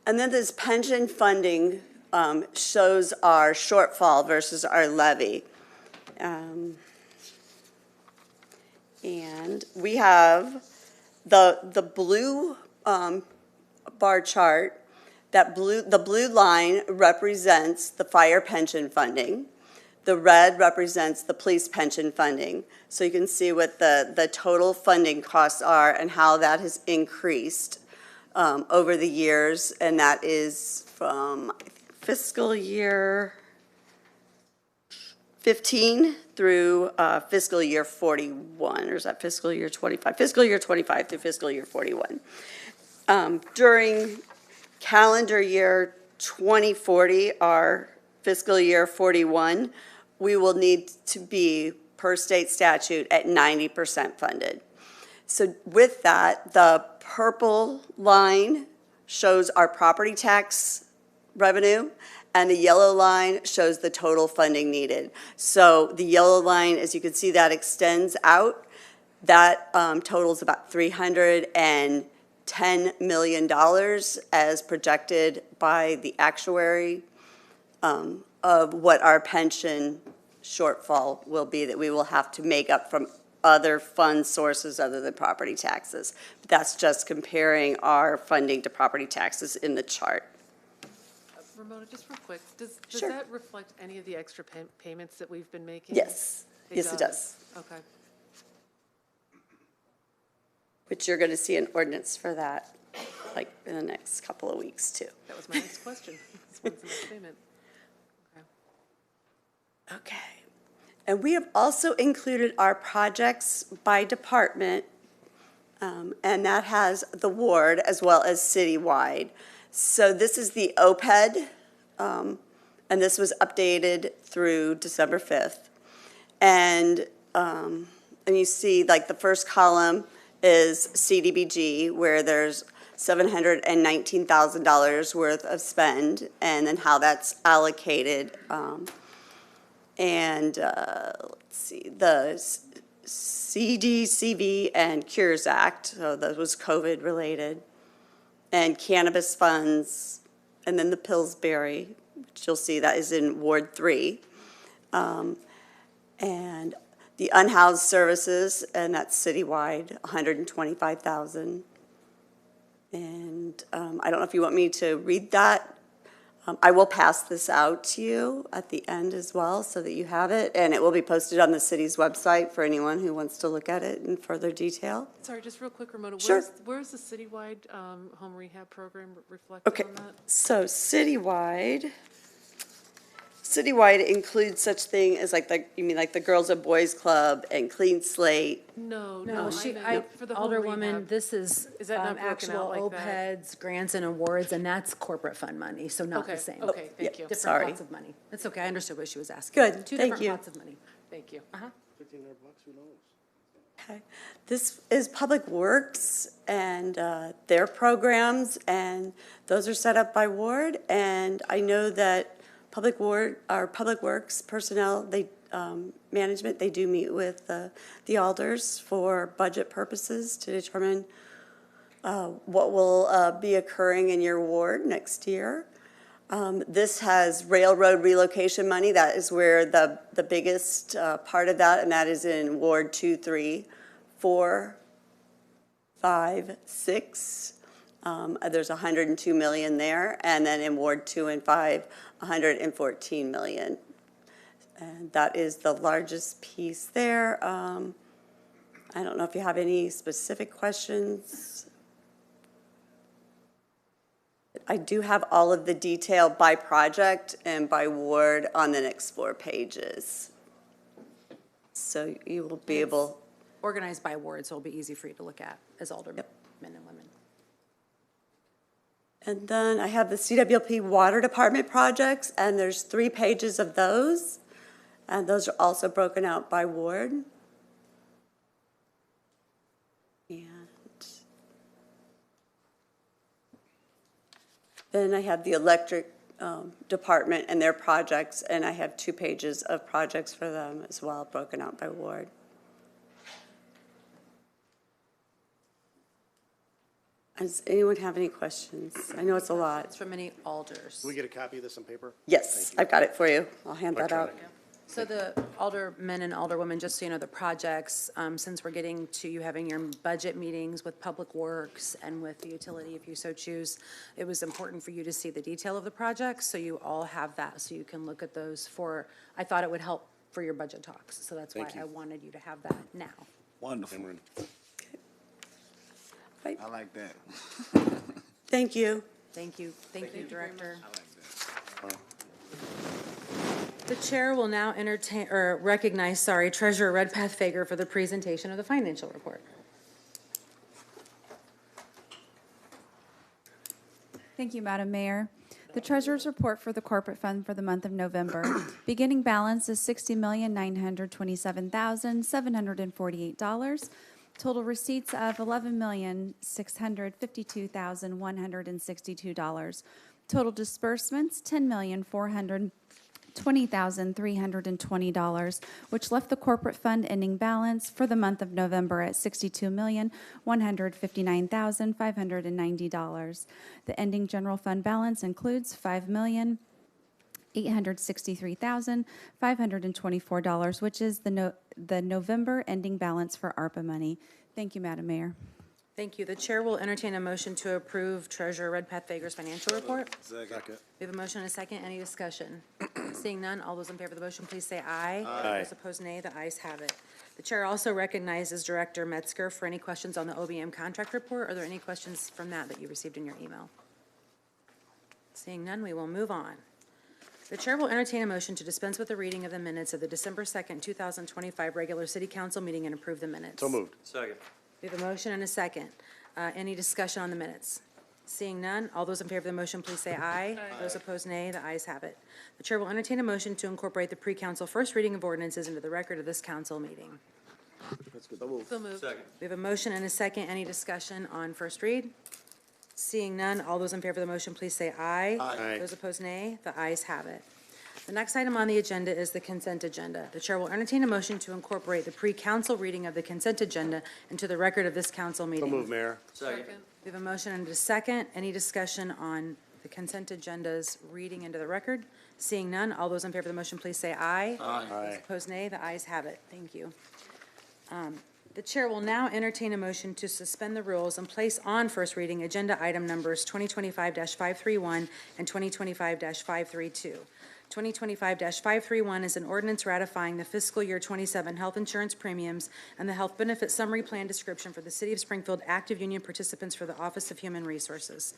And then this pension funding shows our shortfall versus our levy. And we have the blue bar chart. The blue line represents the fire pension funding. The red represents the police pension funding. So you can see what the total funding costs are and how that has increased over the years. And that is from fiscal year 15 through fiscal year 41, or is that fiscal year 25? Fiscal year 25 through fiscal year 41. During calendar year 2040, our fiscal year 41, we will need to be, per state statute, at 90% funded. So with that, the purple line shows our property tax revenue, and the yellow line shows the total funding needed. So the yellow line, as you can see, that extends out. That totals about $310 million as projected by the actuary of what our pension shortfall will be that we will have to make up from other fund sources other than property taxes. But that's just comparing our funding to property taxes in the chart. Ramona, just real quick, does Sure. that reflect any of the extra payments that we've been making? Yes. Yes, it does. Okay. Which you're going to see an ordinance for that, like in the next couple of weeks too. That was my next question. When's the next payment? Okay. And we have also included our projects by department, and that has the ward as well as citywide. So this is the OPED, and this was updated through December 5th. And you see, like, the first column is CDBG, where there's $719,000 worth of spend, and then how that's allocated. Let's see, the CDCV and Cures Act, so that was COVID related, and cannabis funds, and then the Pillsbury, which you'll see that is in Ward 3. And the unhoused services, and that's citywide, $125,000. And I don't know if you want me to read that. I will pass this out to you at the end as well so that you have it, and it will be posted on the city's website for anyone who wants to look at it in further detail. Sorry, just real quick, Ramona. Sure. Where's the citywide home rehab program reflected on that? So citywide, citywide includes such thing as like you mean like the Girls and Boys Club and Clean Slate? No, No, for the home Alderwoman, rehab. this is Is that not broken actual out like that? OPEDs, grants and awards, and that's corporate fund money, so not the Okay, same. okay, thank you. Different Sorry. pots of money. That's okay, I understood what she was asking. Good, Two thank different you. pots of money. Thank you. Uh-huh. Okay. This is Public Works and their programs, and those are set up by ward. And I know that our Public Works personnel, management, they do meet with the alders for budget purposes to determine what will be occurring in your ward next year. This has railroad relocation money. That is where the biggest part of that, and that is in Ward 2, 3, 4, 5, 6. There's 102 million there, and then in Ward 2 and 5, 114 million. And that is the largest piece there. I don't know if you have any specific questions. I do have all of the detail by project and by ward on the next 4 pages. So you will be able. Organized by ward, so it'll be easy for you to look at as aldermen and women. And then I have the CWP Water Department projects, and there's 3 pages of those. And those are also broken out by ward. And then I have the electric department and their projects, and I have 2 pages of projects for them as well, broken out by ward. Does anyone have any questions? I know it's a lot. It's from any alders. Can we get a copy of this on paper? Yes, I've got it for you. I'll hand that out. So the aldermen and alderwomen, just so you know, the projects, since we're getting to you having your budget meetings with Public Works and with the utility, if you so choose, it was important for you to see the detail of the projects, so you all have that, so you can look at those I thought it would help for your budget talks, so that's why I wanted you to have that now. Wonderful. Right. I like that. Thank you. Thank you, Director. I like that. The chair will now recognize Treasurer Redpath Fager for the presentation of the financial report. Thank you, Madam Mayor. The Treasurer's report for the corporate fund for the month of November. Beginning balance is $60,927,748. Total receipts of $11,652,162. Total disbursements, $10,420,320, which left the corporate fund ending balance for the month of November at $62,159,590. The ending general fund balance includes $5,863,524, which is the November ending balance for ARPA money. Thank you, Madam Mayor. Thank you. The chair will entertain a motion to approve Treasurer Redpath Fager's financial report. Second. We have a motion and a second. Any discussion? Seeing none, all those in favor of the motion, please say aye. Aye. Those opposed, nay. The ayes have it. The chair also recognizes Director Metzger for any questions on the OBM contract report. Are there any questions from that you received in your email? Seeing none, we will move on. The chair will entertain a motion to dispense with the reading of the minutes of the December 2nd, 2025 regular city council meeting and approve the minutes. So moved. Second. We have a motion and a second. Any discussion on the minutes? Seeing none, all those in favor of the motion, please say aye. Those opposed, nay. The ayes have it. The chair will entertain a motion to incorporate the pre-council first reading of ordinances into the record of this council meeting. That's good. So moved. Second. We have a motion and a second. Any discussion on first read? Seeing none, all those in favor of the motion, please say aye. Aye. Those opposed, nay. The ayes have it. The next item on the agenda is the consent agenda. The chair will entertain a motion to incorporate the pre-council reading of the consent agenda into the record of this council meeting. So moved, Mayor. Second. We have a motion and a second. Any discussion on the consent agenda's reading into the record? Seeing none, all those in favor of the motion, please say aye. Aye. Opposed, nay. The ayes have it. Thank you. The chair will now entertain a motion to suspend the rules and place on first reading agenda item numbers 2025-531 and 2025-532. 2025-531 is an ordinance ratifying the fiscal year 27 health insurance premiums and the health benefit summary plan description for the City of Springfield active union participants for the Office of Human Resources.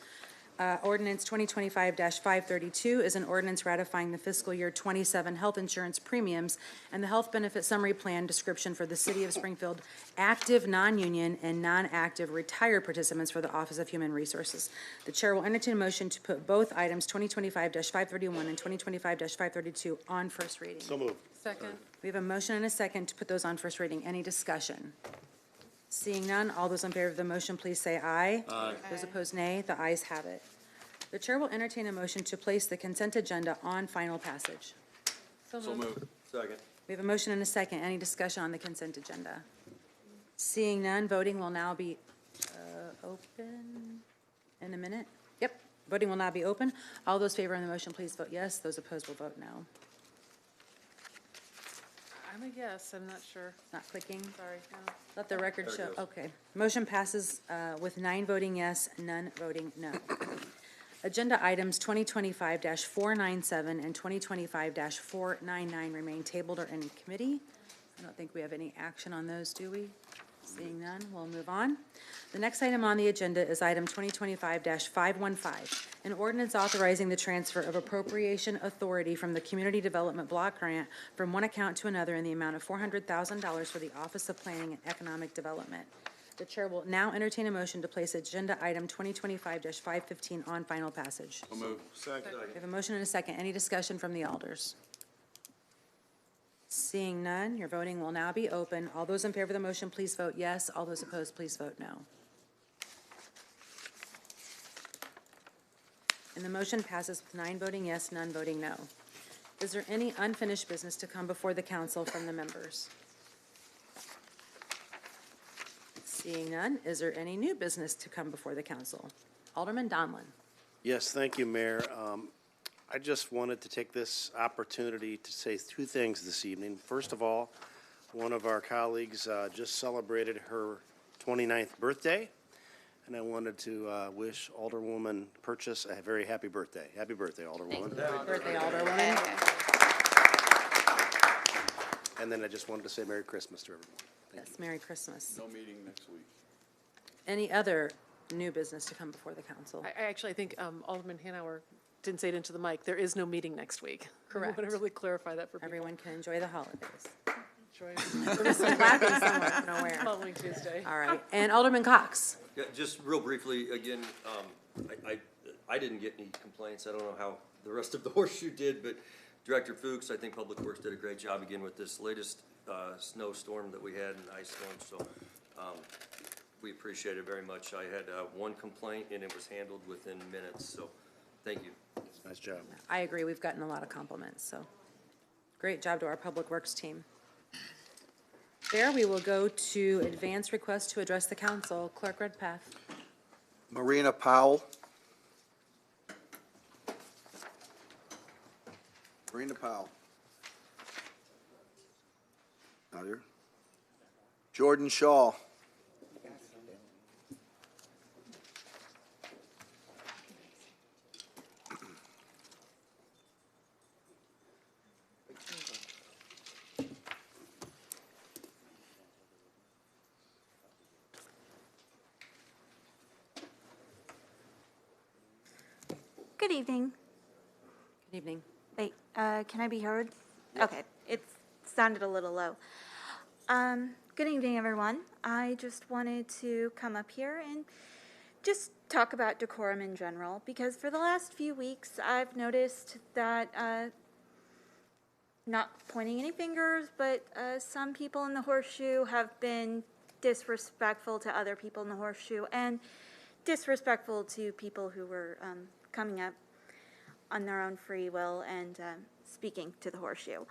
Ordinance 2025-532 is an ordinance ratifying the fiscal year 27 health insurance premiums and the health benefit summary plan description for the City of Springfield active, non-union, and non-active retired participants for the Office of Human Resources. The chair will entertain a motion to put both items 2025-531 and 2025-532 on first reading. So moved. Second. We have a motion and a second to put those on first reading. Any discussion? Seeing none, all those in favor of the motion, please say aye. Aye. Those opposed, nay. The ayes have it. The chair will entertain a motion to place the consent agenda on final passage. So moved. Second. We have a motion and a second. Any discussion on the consent agenda? Seeing none, voting will now be open in a minute. Yep, voting will now be open. All those favoring the motion, please vote yes. Those opposed will vote no. I'm a yes, I'm not sure. Not clicking. Sorry, no. Let the record There it show. goes. Okay. Motion passes with 9 voting yes, none voting no. Agenda items 2025-497 and 2025-499 remain tabled or in committee. I don't think we have any action on those, do we? Seeing none, we'll move on. The next item on the agenda is item 2025-515, an ordinance authorizing the transfer of appropriation authority from the Community Development Block Grant from one account to another in the amount of $400,000 for the Office of Planning and Economic Development. The chair will now entertain a motion to place agenda item 2025-515 on final passage. So moved. Second. We have a motion and a second. Any discussion from the alders? Seeing none, your voting will now be open. All those in favor of the motion, please vote yes. All those opposed, please vote no. And the motion passes with 9 voting yes, none voting no. Is there any unfinished business to come before the council from the members? Seeing none, is there any new business to come before the council? Alderman Donlin. Yes, thank you, Mayor. I just wanted to take this opportunity to say 2 things this evening. First of all, one of our colleagues just celebrated her 29th birthday, and I wanted to wish Alderwoman Purchase a very happy birthday. Happy birthday, Alderwoman. Happy birthday, Alderwoman. And then I just wanted to say Merry Christmas to everyone. Thank Yes, Merry Christmas. No meeting next week. Any other new business to come before the council? I actually think Alderman Hanauer didn't say it into the mic. There is no meeting next week. Correct. I want to really clarify that for people. Everyone can enjoy the holidays. Enjoy There's some clapping somewhere, nowhere. following Tuesday. All right, and Alderman Cox. Yeah, just real briefly, again, I didn't get any complaints. I don't know how the rest of the horseshoe did, but Director Fuchs, I think Public Works did a great job again with this latest snowstorm that we had and ice storm, so we appreciate it very much. I had 1 complaint and it was handled within minutes, so thank you. Nice job. I agree, we've gotten a lot of compliments, so great job to our Public Works team. There, we will go to advance request to address the council. Clerk Redpath. Marina Powell. Marina Powell. Not here. Jordan Shaw. Good evening. Good evening. Wait, can I be heard? Okay, it sounded a little low. Good evening, everyone. I just wanted to come up here and just talk about decorum in general, because for the last few weeks, I've noticed that, not pointing any fingers, but some people in the horseshoe have been disrespectful to other people in the horseshoe and disrespectful to people who were coming up on their own free will and speaking to the horseshoe.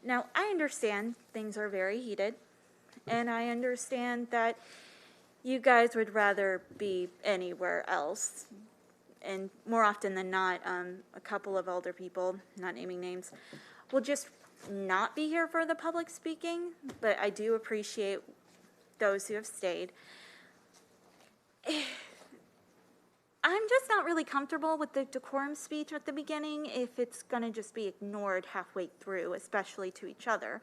Now, I understand things are very heated, and I understand that you guys would rather be anywhere else. And more often than not, a couple of older people, not naming names, will just not be here for the public speaking, but I do appreciate those who have stayed. I'm just not really comfortable with the decorum speech at the beginning if it's going to just be ignored halfway through, especially to each other.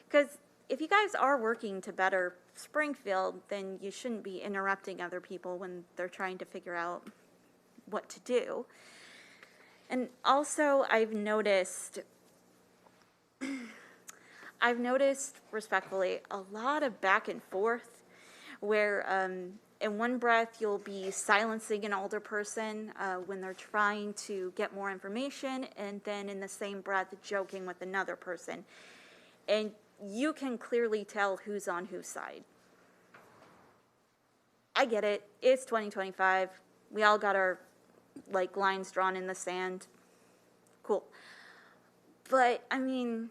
Because if you guys are working to better Springfield, then you shouldn't be interrupting other people when they're trying to figure out what to do. And also, I've noticed respectfully a lot of back and forth where in one breath you'll be silencing an older person when they're trying to get more information, and then in the same breath joking with another person. And you can clearly tell who's on whose side. I get it. It's 2025. We all got our lines drawn in the sand. Cool. But I mean,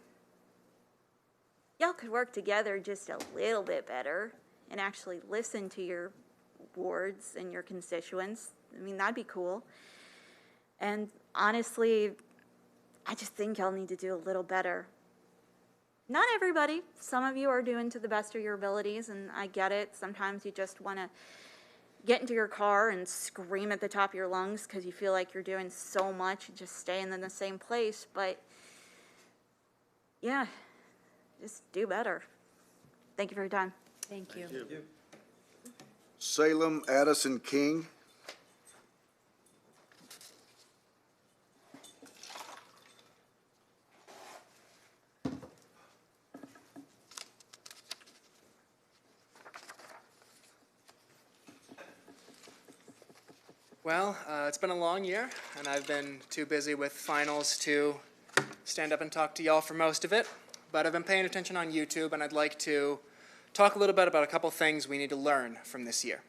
y'all could work together just a little bit better and actually listen to your wards and your constituents. I mean, that'd be cool. And honestly, I just think y'all need to do a little better. Not everybody. Some of you are doing to the best of your abilities, and I get it. Sometimes you just want to get into your car and scream at the top of your lungs because you feel like you're doing so much and just staying in the same place. But yeah, just do better. Thank you for your time. Thank you. Salem Addison King. Well, it's been a long year, and I've been too busy with finals to stand up and talk to y'all for most of it. But I've been paying attention on YouTube, and I'd like to talk a little bit about a couple things we need to learn from this year.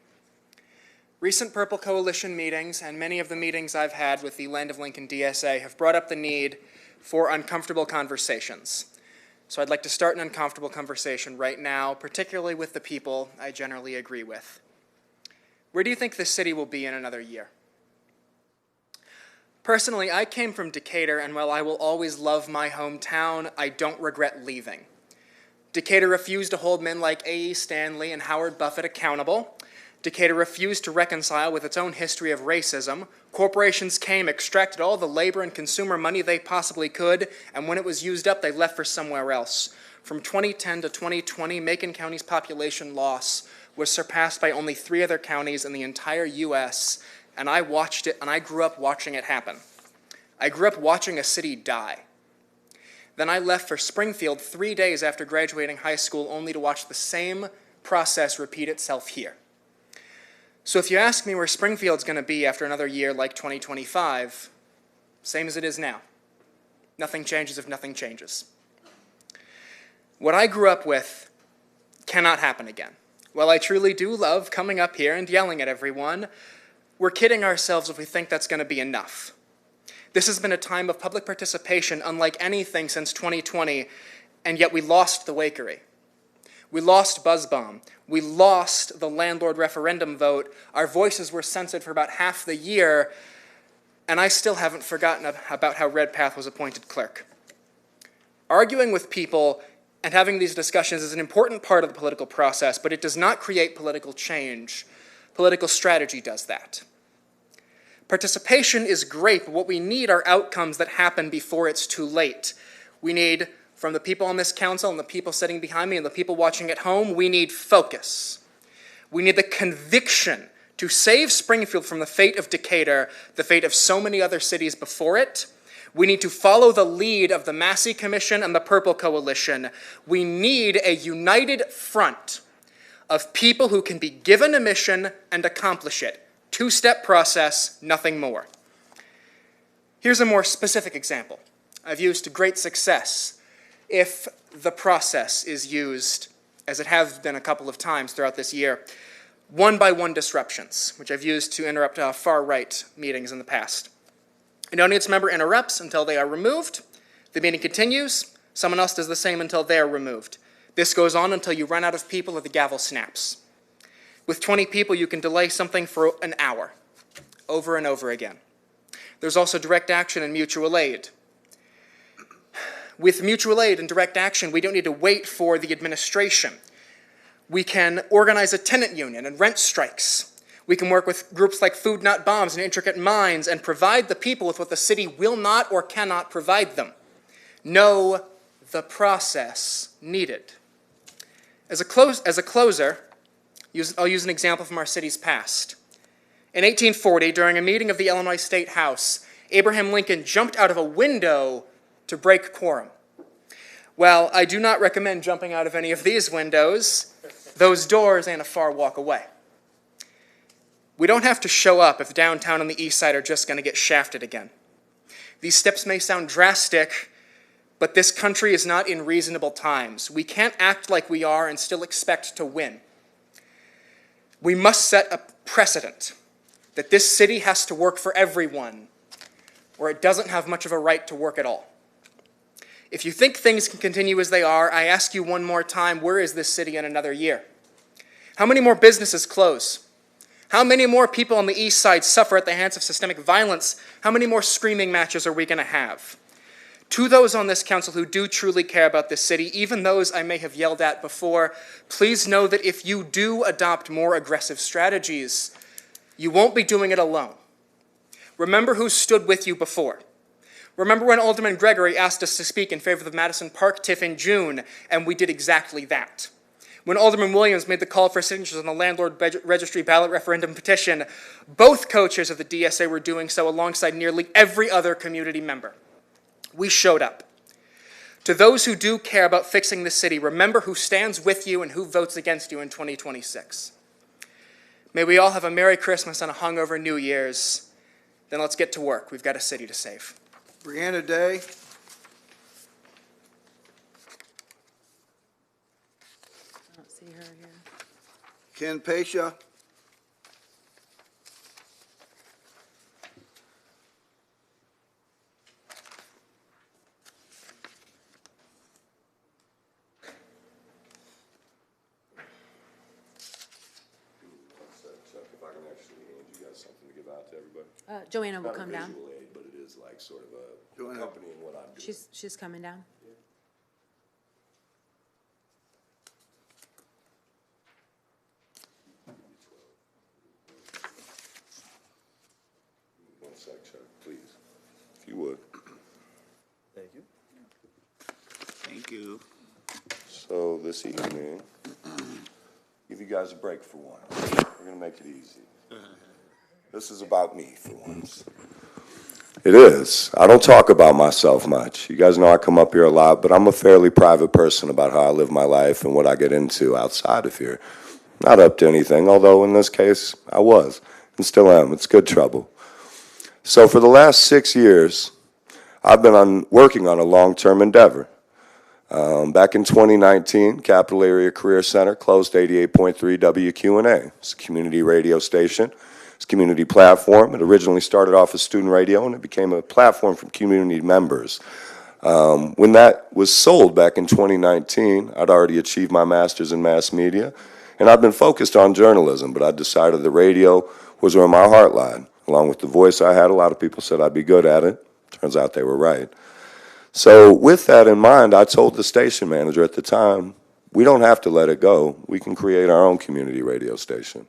Recent Purple Coalition meetings, and many of the meetings I've had with the Land of Lincoln DSA, have brought up the need for uncomfortable conversations. So I'd like to start an uncomfortable conversation right now, particularly with the people I generally agree with. Where do you think this city will be in another year? Personally, I came from Decatur, and while I will always love my hometown, I don't regret leaving. Decatur refused to hold men like A.E. Stanley and Howard Buffett accountable. Decatur refused to reconcile with its own history of racism. Corporations came, extracted all the labor and consumer money they possibly could, and when it was used up, they left for somewhere else. From 2010 to 2020, Macon County's population loss was surpassed by only 3 other counties in the entire U.S., and I watched it, and I grew up watching it happen. I grew up watching a city die. Then I left for Springfield 3 days after graduating high school, only to watch the same process repeat itself here. So if you ask me where Springfield's going to be after another year like 2025, same as it is now. Nothing changes if nothing changes. What I grew up with cannot happen again. While I truly do love coming up here and yelling at everyone, we're kidding ourselves if we think that's going to be enough. This has been a time of public participation unlike anything since 2020, and yet we lost the Wakery. We lost Buzz Bomb. We lost the landlord referendum vote. Our voices were censored for about half the year, and I still haven't forgotten about how Redpath was appointed clerk. Arguing with people and having these discussions is an important part of the political process, but it does not create political change. Political strategy does that. Participation is great, but what we need are outcomes that happen before it's too late. We need, from the people on this council and the people sitting behind me and the people watching at home, we need focus. We need the conviction to save Springfield from the fate of Decatur, the fate of so many other cities before it. We need to follow the lead of the Massey Commission and the Purple Coalition. We need a united front of people who can be given a mission and accomplish it. Two-step process, nothing more. Here's a more specific example. I've used to great success if the process is used, as it has been a couple of times throughout this year, one-by-one disruptions, which I've used to interrupt far-right meetings in the past. An audience member interrupts until they are removed. The meeting continues. Someone else does the same until they are removed. This goes on until you run out of people or the gavel snaps. With 20 people, you can delay something for an hour, over and over again. There's also direct action and mutual aid. With mutual aid and direct action, we don't need to wait for the administration. We can organize a tenant union and rent strikes. We can work with groups like Food Not Bombs and Intricate Minds and provide the people with what the city will not or cannot provide them. Know the process needed. As a closer, I'll use an example from our city's past. In 1840, during a meeting of the Illinois State House, Abraham Lincoln jumped out of a window to break quorum. Well, I do not recommend jumping out of any of these windows. Those doors ain't a far walk away. We don't have to show up if downtown and the east side are just going to get shafted again. These steps may sound drastic, but this country is not in reasonable times. We can't act like we are and still expect to win. We must set a precedent that this city has to work for everyone, or it doesn't have much of a right to work at all. If you think things can continue as they are, I ask you one more time, where is this city in another year? How many more businesses close? How many more people on the east side suffer at the hands of systemic violence? How many more screaming matches are we going to have? To those on this council who do truly care about this city, even those I may have yelled at before, please know that if you do adopt more aggressive strategies, you won't be doing it alone. Remember who stood with you before. Remember when Alderman Gregory asked us to speak in favor of the Madison Park TIF in June, and we did exactly that. When Alderman Williams made the call for signatures on the Landlord Registry ballot referendum petition, both co-chairs of the DSA were doing so alongside nearly every other community member. We showed up. To those who do care about fixing the city, remember who stands with you and who votes against you in 2026. May we all have a Merry Christmas and a hungover New Year's. Then let's get to work. We've got a city to save. Brianna Day. I don't see her here. Ken Pasha. If I can actually hand you guys something to give out to everybody. Joanna will Not a come down. visual aid, but it is like sort of a accompanying what I'm doing. She's coming down. One sec, Chuck, please, if you would. Thank you. Thank you. So this evening, give you guys a break for once. We're gonna make it easy. This is about me for once. It is. I don't talk about myself much. You guys know I come up here a lot, but I'm a fairly private person about how I live my life and what I get into outside of here. Not up to anything, although in this case, I was and still am. It's good trouble. So for the last 6 years, I've been working on a long-term endeavor. Back in 2019, Capital Area Career Center closed 88.3 WQNA. It's a community radio station. It's a community platform. It originally started off as student radio, and it became a platform for community members. When that was sold back in 2019, I'd already achieved my master's in mass media, and I've been focused on journalism, but I decided the radio was where my heart lied. Along with the voice I had, a lot of people said I'd be good at it. Turns out they were right. So with that in mind, I told the station manager at the time, we don't have to let it go. We can create our own community radio station.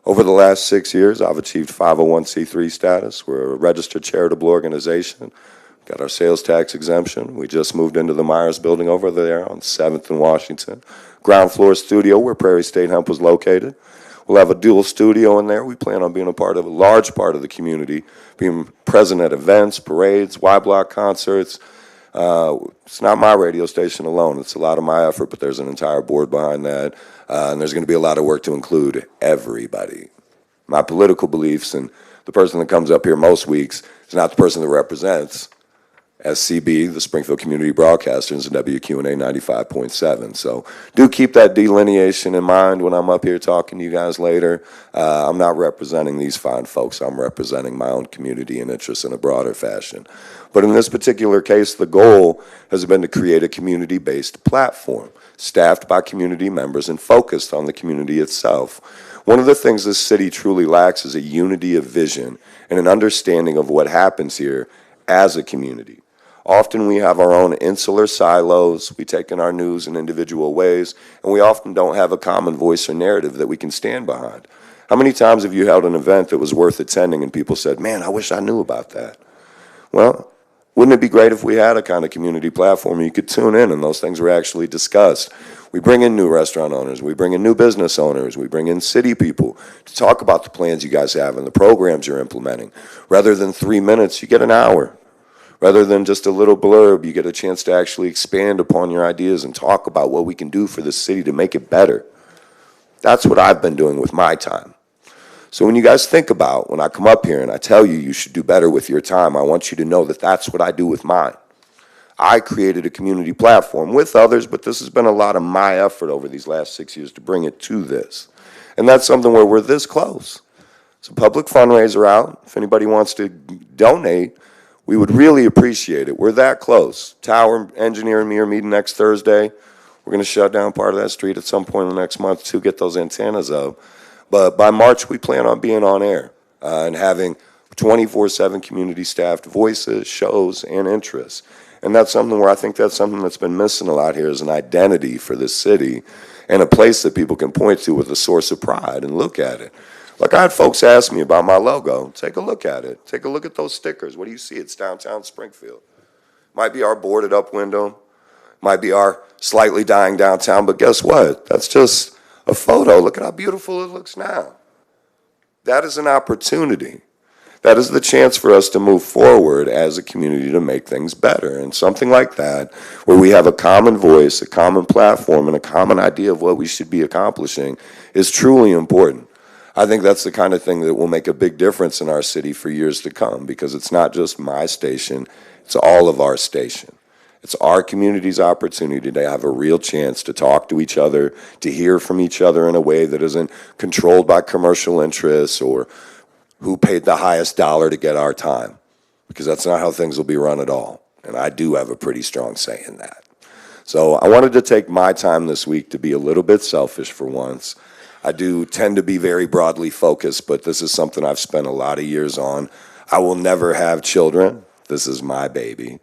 Over the last 6 years, I've achieved 501c3 status. We're a registered charitable organization. Got our sales tax exemption. We just moved into the Myers building over there on 7th and Washington. Ground floor studio where Prairie State Hemp was located. We'll have a dual studio in there. We plan on being a large part of the community, being present at events, parades, Y-Block concerts. It's not my radio station alone. It's a lot of my effort, but there's an entire board behind that. And there's going to be a lot of work to include everybody. My political beliefs and the person that comes up here most weeks is not the person that represents SCB, the Springfield Community Broadcasters, and WQNA 95.7. So do keep that delineation in mind when I'm up here talking to you guys later. I'm not representing these fine folks. I'm representing my own community and interests in a broader fashion. But in this particular case, the goal has been to create a community-based platform, staffed by community members and focused on the community itself. One of the things this city truly lacks is a unity of vision and an understanding of what happens here as a community. Often we have our own insular silos, we take in our news in individual ways, and we often don't have a common voice or narrative that we can stand behind. How many times have you held an event that was worth attending and people said, man, I wish I knew about that? Well, wouldn't it be great if we had a kind of community platform where you could tune in and those things were actually discussed? We bring in new restaurant owners, we bring in new business owners, we bring in city people to talk about the plans you guys have and the programs you're implementing. Rather than 3 minutes, you get an hour. Rather than just a little blurb, you get a chance to actually expand upon your ideas and talk about what we can do for the city to make it better. That's what I've been doing with my time. So when you guys think about, when I come up here and I tell you you should do better with your time, I want you to know that that's what I do with mine. I created a community platform with others, but this has been a lot of my effort over these last 6 years to bring it to this. And that's something where we're this close. It's a public fundraiser out. If anybody wants to donate, we would really appreciate it. We're that close. Tower engineer and me are meeting next Thursday. We're going to shut down part of that street at some point in the next month to get those antennas up. But by March, we plan on being on air and having 24/7 community staffed voices, shows, and interests. And that's something where I think that's something that's been missing a lot here is an identity for this city and a place that people can point to with a source of pride and look at it. Like I had folks ask me about my logo. Take a look at it. Take a look at those stickers. What do you see? It's downtown Springfield. Might be our boarded up window. Might be our slightly dying downtown, but guess what? That's just a photo. Look at how beautiful it looks now. That is an opportunity. That is the chance for us to move forward as a community to make things better. And something like that, where we have a common voice, a common platform, and a common idea of what we should be accomplishing, is truly important. I think that's the kind of thing that will make a big difference in our city for years to come, because it's not just my station, it's all of our station. It's our community's opportunity to have a real chance to talk to each other, to hear from each other in a way that isn't controlled by commercial interests or who paid the highest dollar to get our time, because that's not how things will be run at all. And I do have a pretty strong say in that. So I wanted to take my time this week to be a little bit selfish for once. I do tend to be very broadly focused, but this is something I've spent a lot of years on. I will never have children. This is my baby.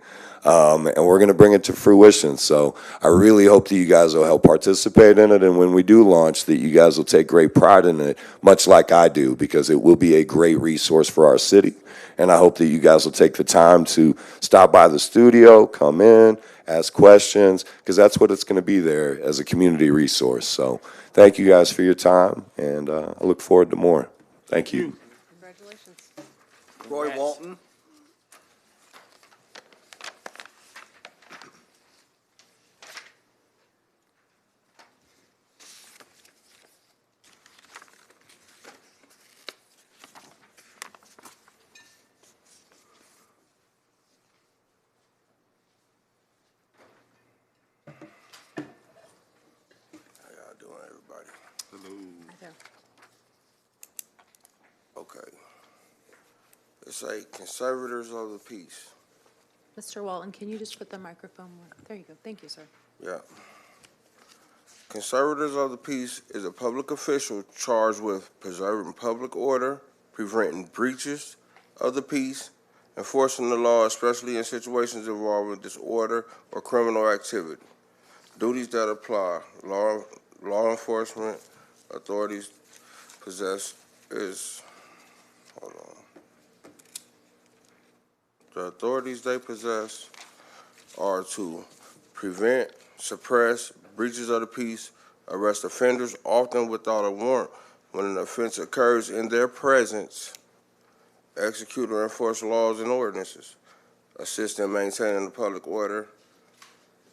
And we're going to bring it to fruition. So I really hope that you guys will help participate in it. And when we do launch, that you guys will take great pride in it, much like I do, because it will be a great resource for our city. And I hope that you guys will take the time to stop by the studio, come in, ask questions, because that's what it's going to be there as a community resource. So thank you guys for your time, and I look forward to more. Thank you. Congratulations. Roy Walton. Okay. It's a conservators of the peace. Mr. Walton, can you just put the microphone more? There you go. Thank you, sir. Yeah. Conservators of the peace is a public official charged with preserving public order, preventing breaches of the peace, enforcing the law, especially in situations involving disorder or criminal activity. Duties that apply. Law enforcement authorities possess is, hold on. The authorities they possess are to prevent, suppress breaches of the peace, arrest offenders often without a warrant when an offense occurs in their presence, execute or enforce laws and ordinances, assist in maintaining the public order.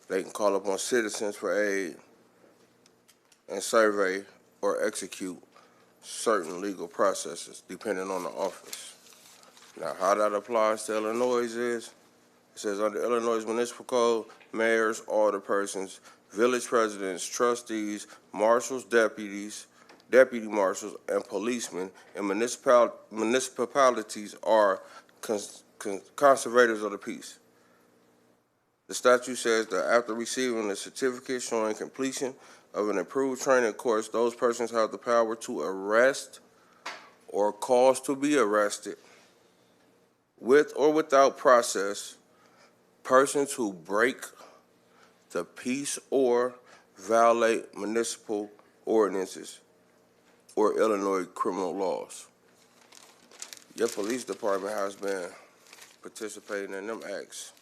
They can call upon citizens for aid and survey or execute certain legal processes depending on the office. Now, how that applies to Illinois is, it says under Illinois Municipal Code, mayors, alderpersons, village presidents, trustees, marshals, deputies, deputy marshals, and policemen in municipalities are conservators of the peace. The statute says that after receiving a certificate showing completion of an approved training course, those persons have the power to arrest or cause to be arrested with or without process persons who break the peace or violate municipal ordinances or Illinois criminal laws. Your police department has been participating in them acts,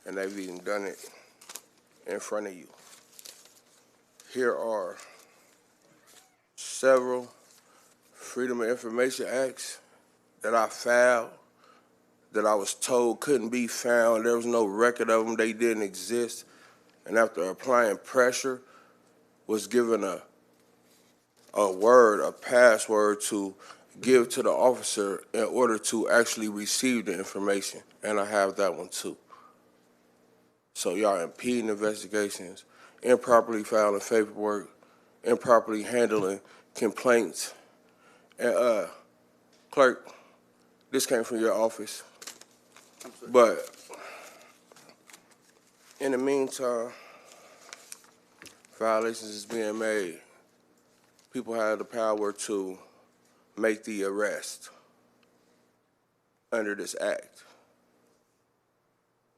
and they've even done it in front of you here are several Freedom of Information Acts that I filed that I was told couldn't be found. There was no record of them. They didn't exist. And after applying pressure, was given a password to give to the officer in order to actually receive the information. And I have that one too. So y'all impeding investigations, improperly filing paperwork, improperly handling complaints. And clerk, this came from your office. But in the meantime, violations is being made. People have the power to make the arrest under this act.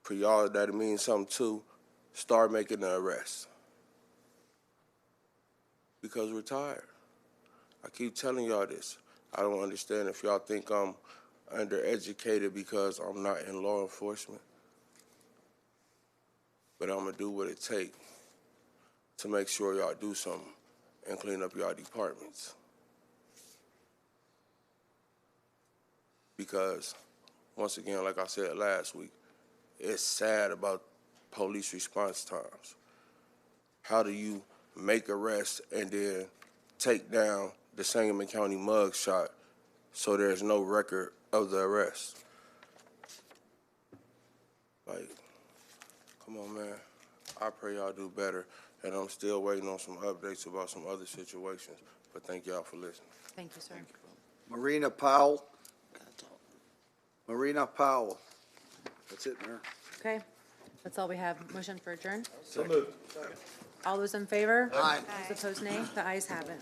For y'all, that means something too. Start making the arrest. Because we're tired. I keep telling y'all this. I don't understand if y'all think I'm undereducated because I'm not in law enforcement. But I'm gonna do what it takes to make sure y'all do something and clean up y'all departments. Because, once again, like I said last week, it's sad about police response times. How do you make arrests and then take down the Sangamon County mugshot so there's no record of the arrest? Like, come on, man. I pray y'all do better, and I'm still waiting on some updates about some other situations, but thank y'all for listening. Thank you, sir. Marina Powell. Marina Powell. That's it, Mayor. Okay, that's all we have. Motion for adjourn? So moved. All those in favor? Aye. Those opposed, nay. The ayes have it.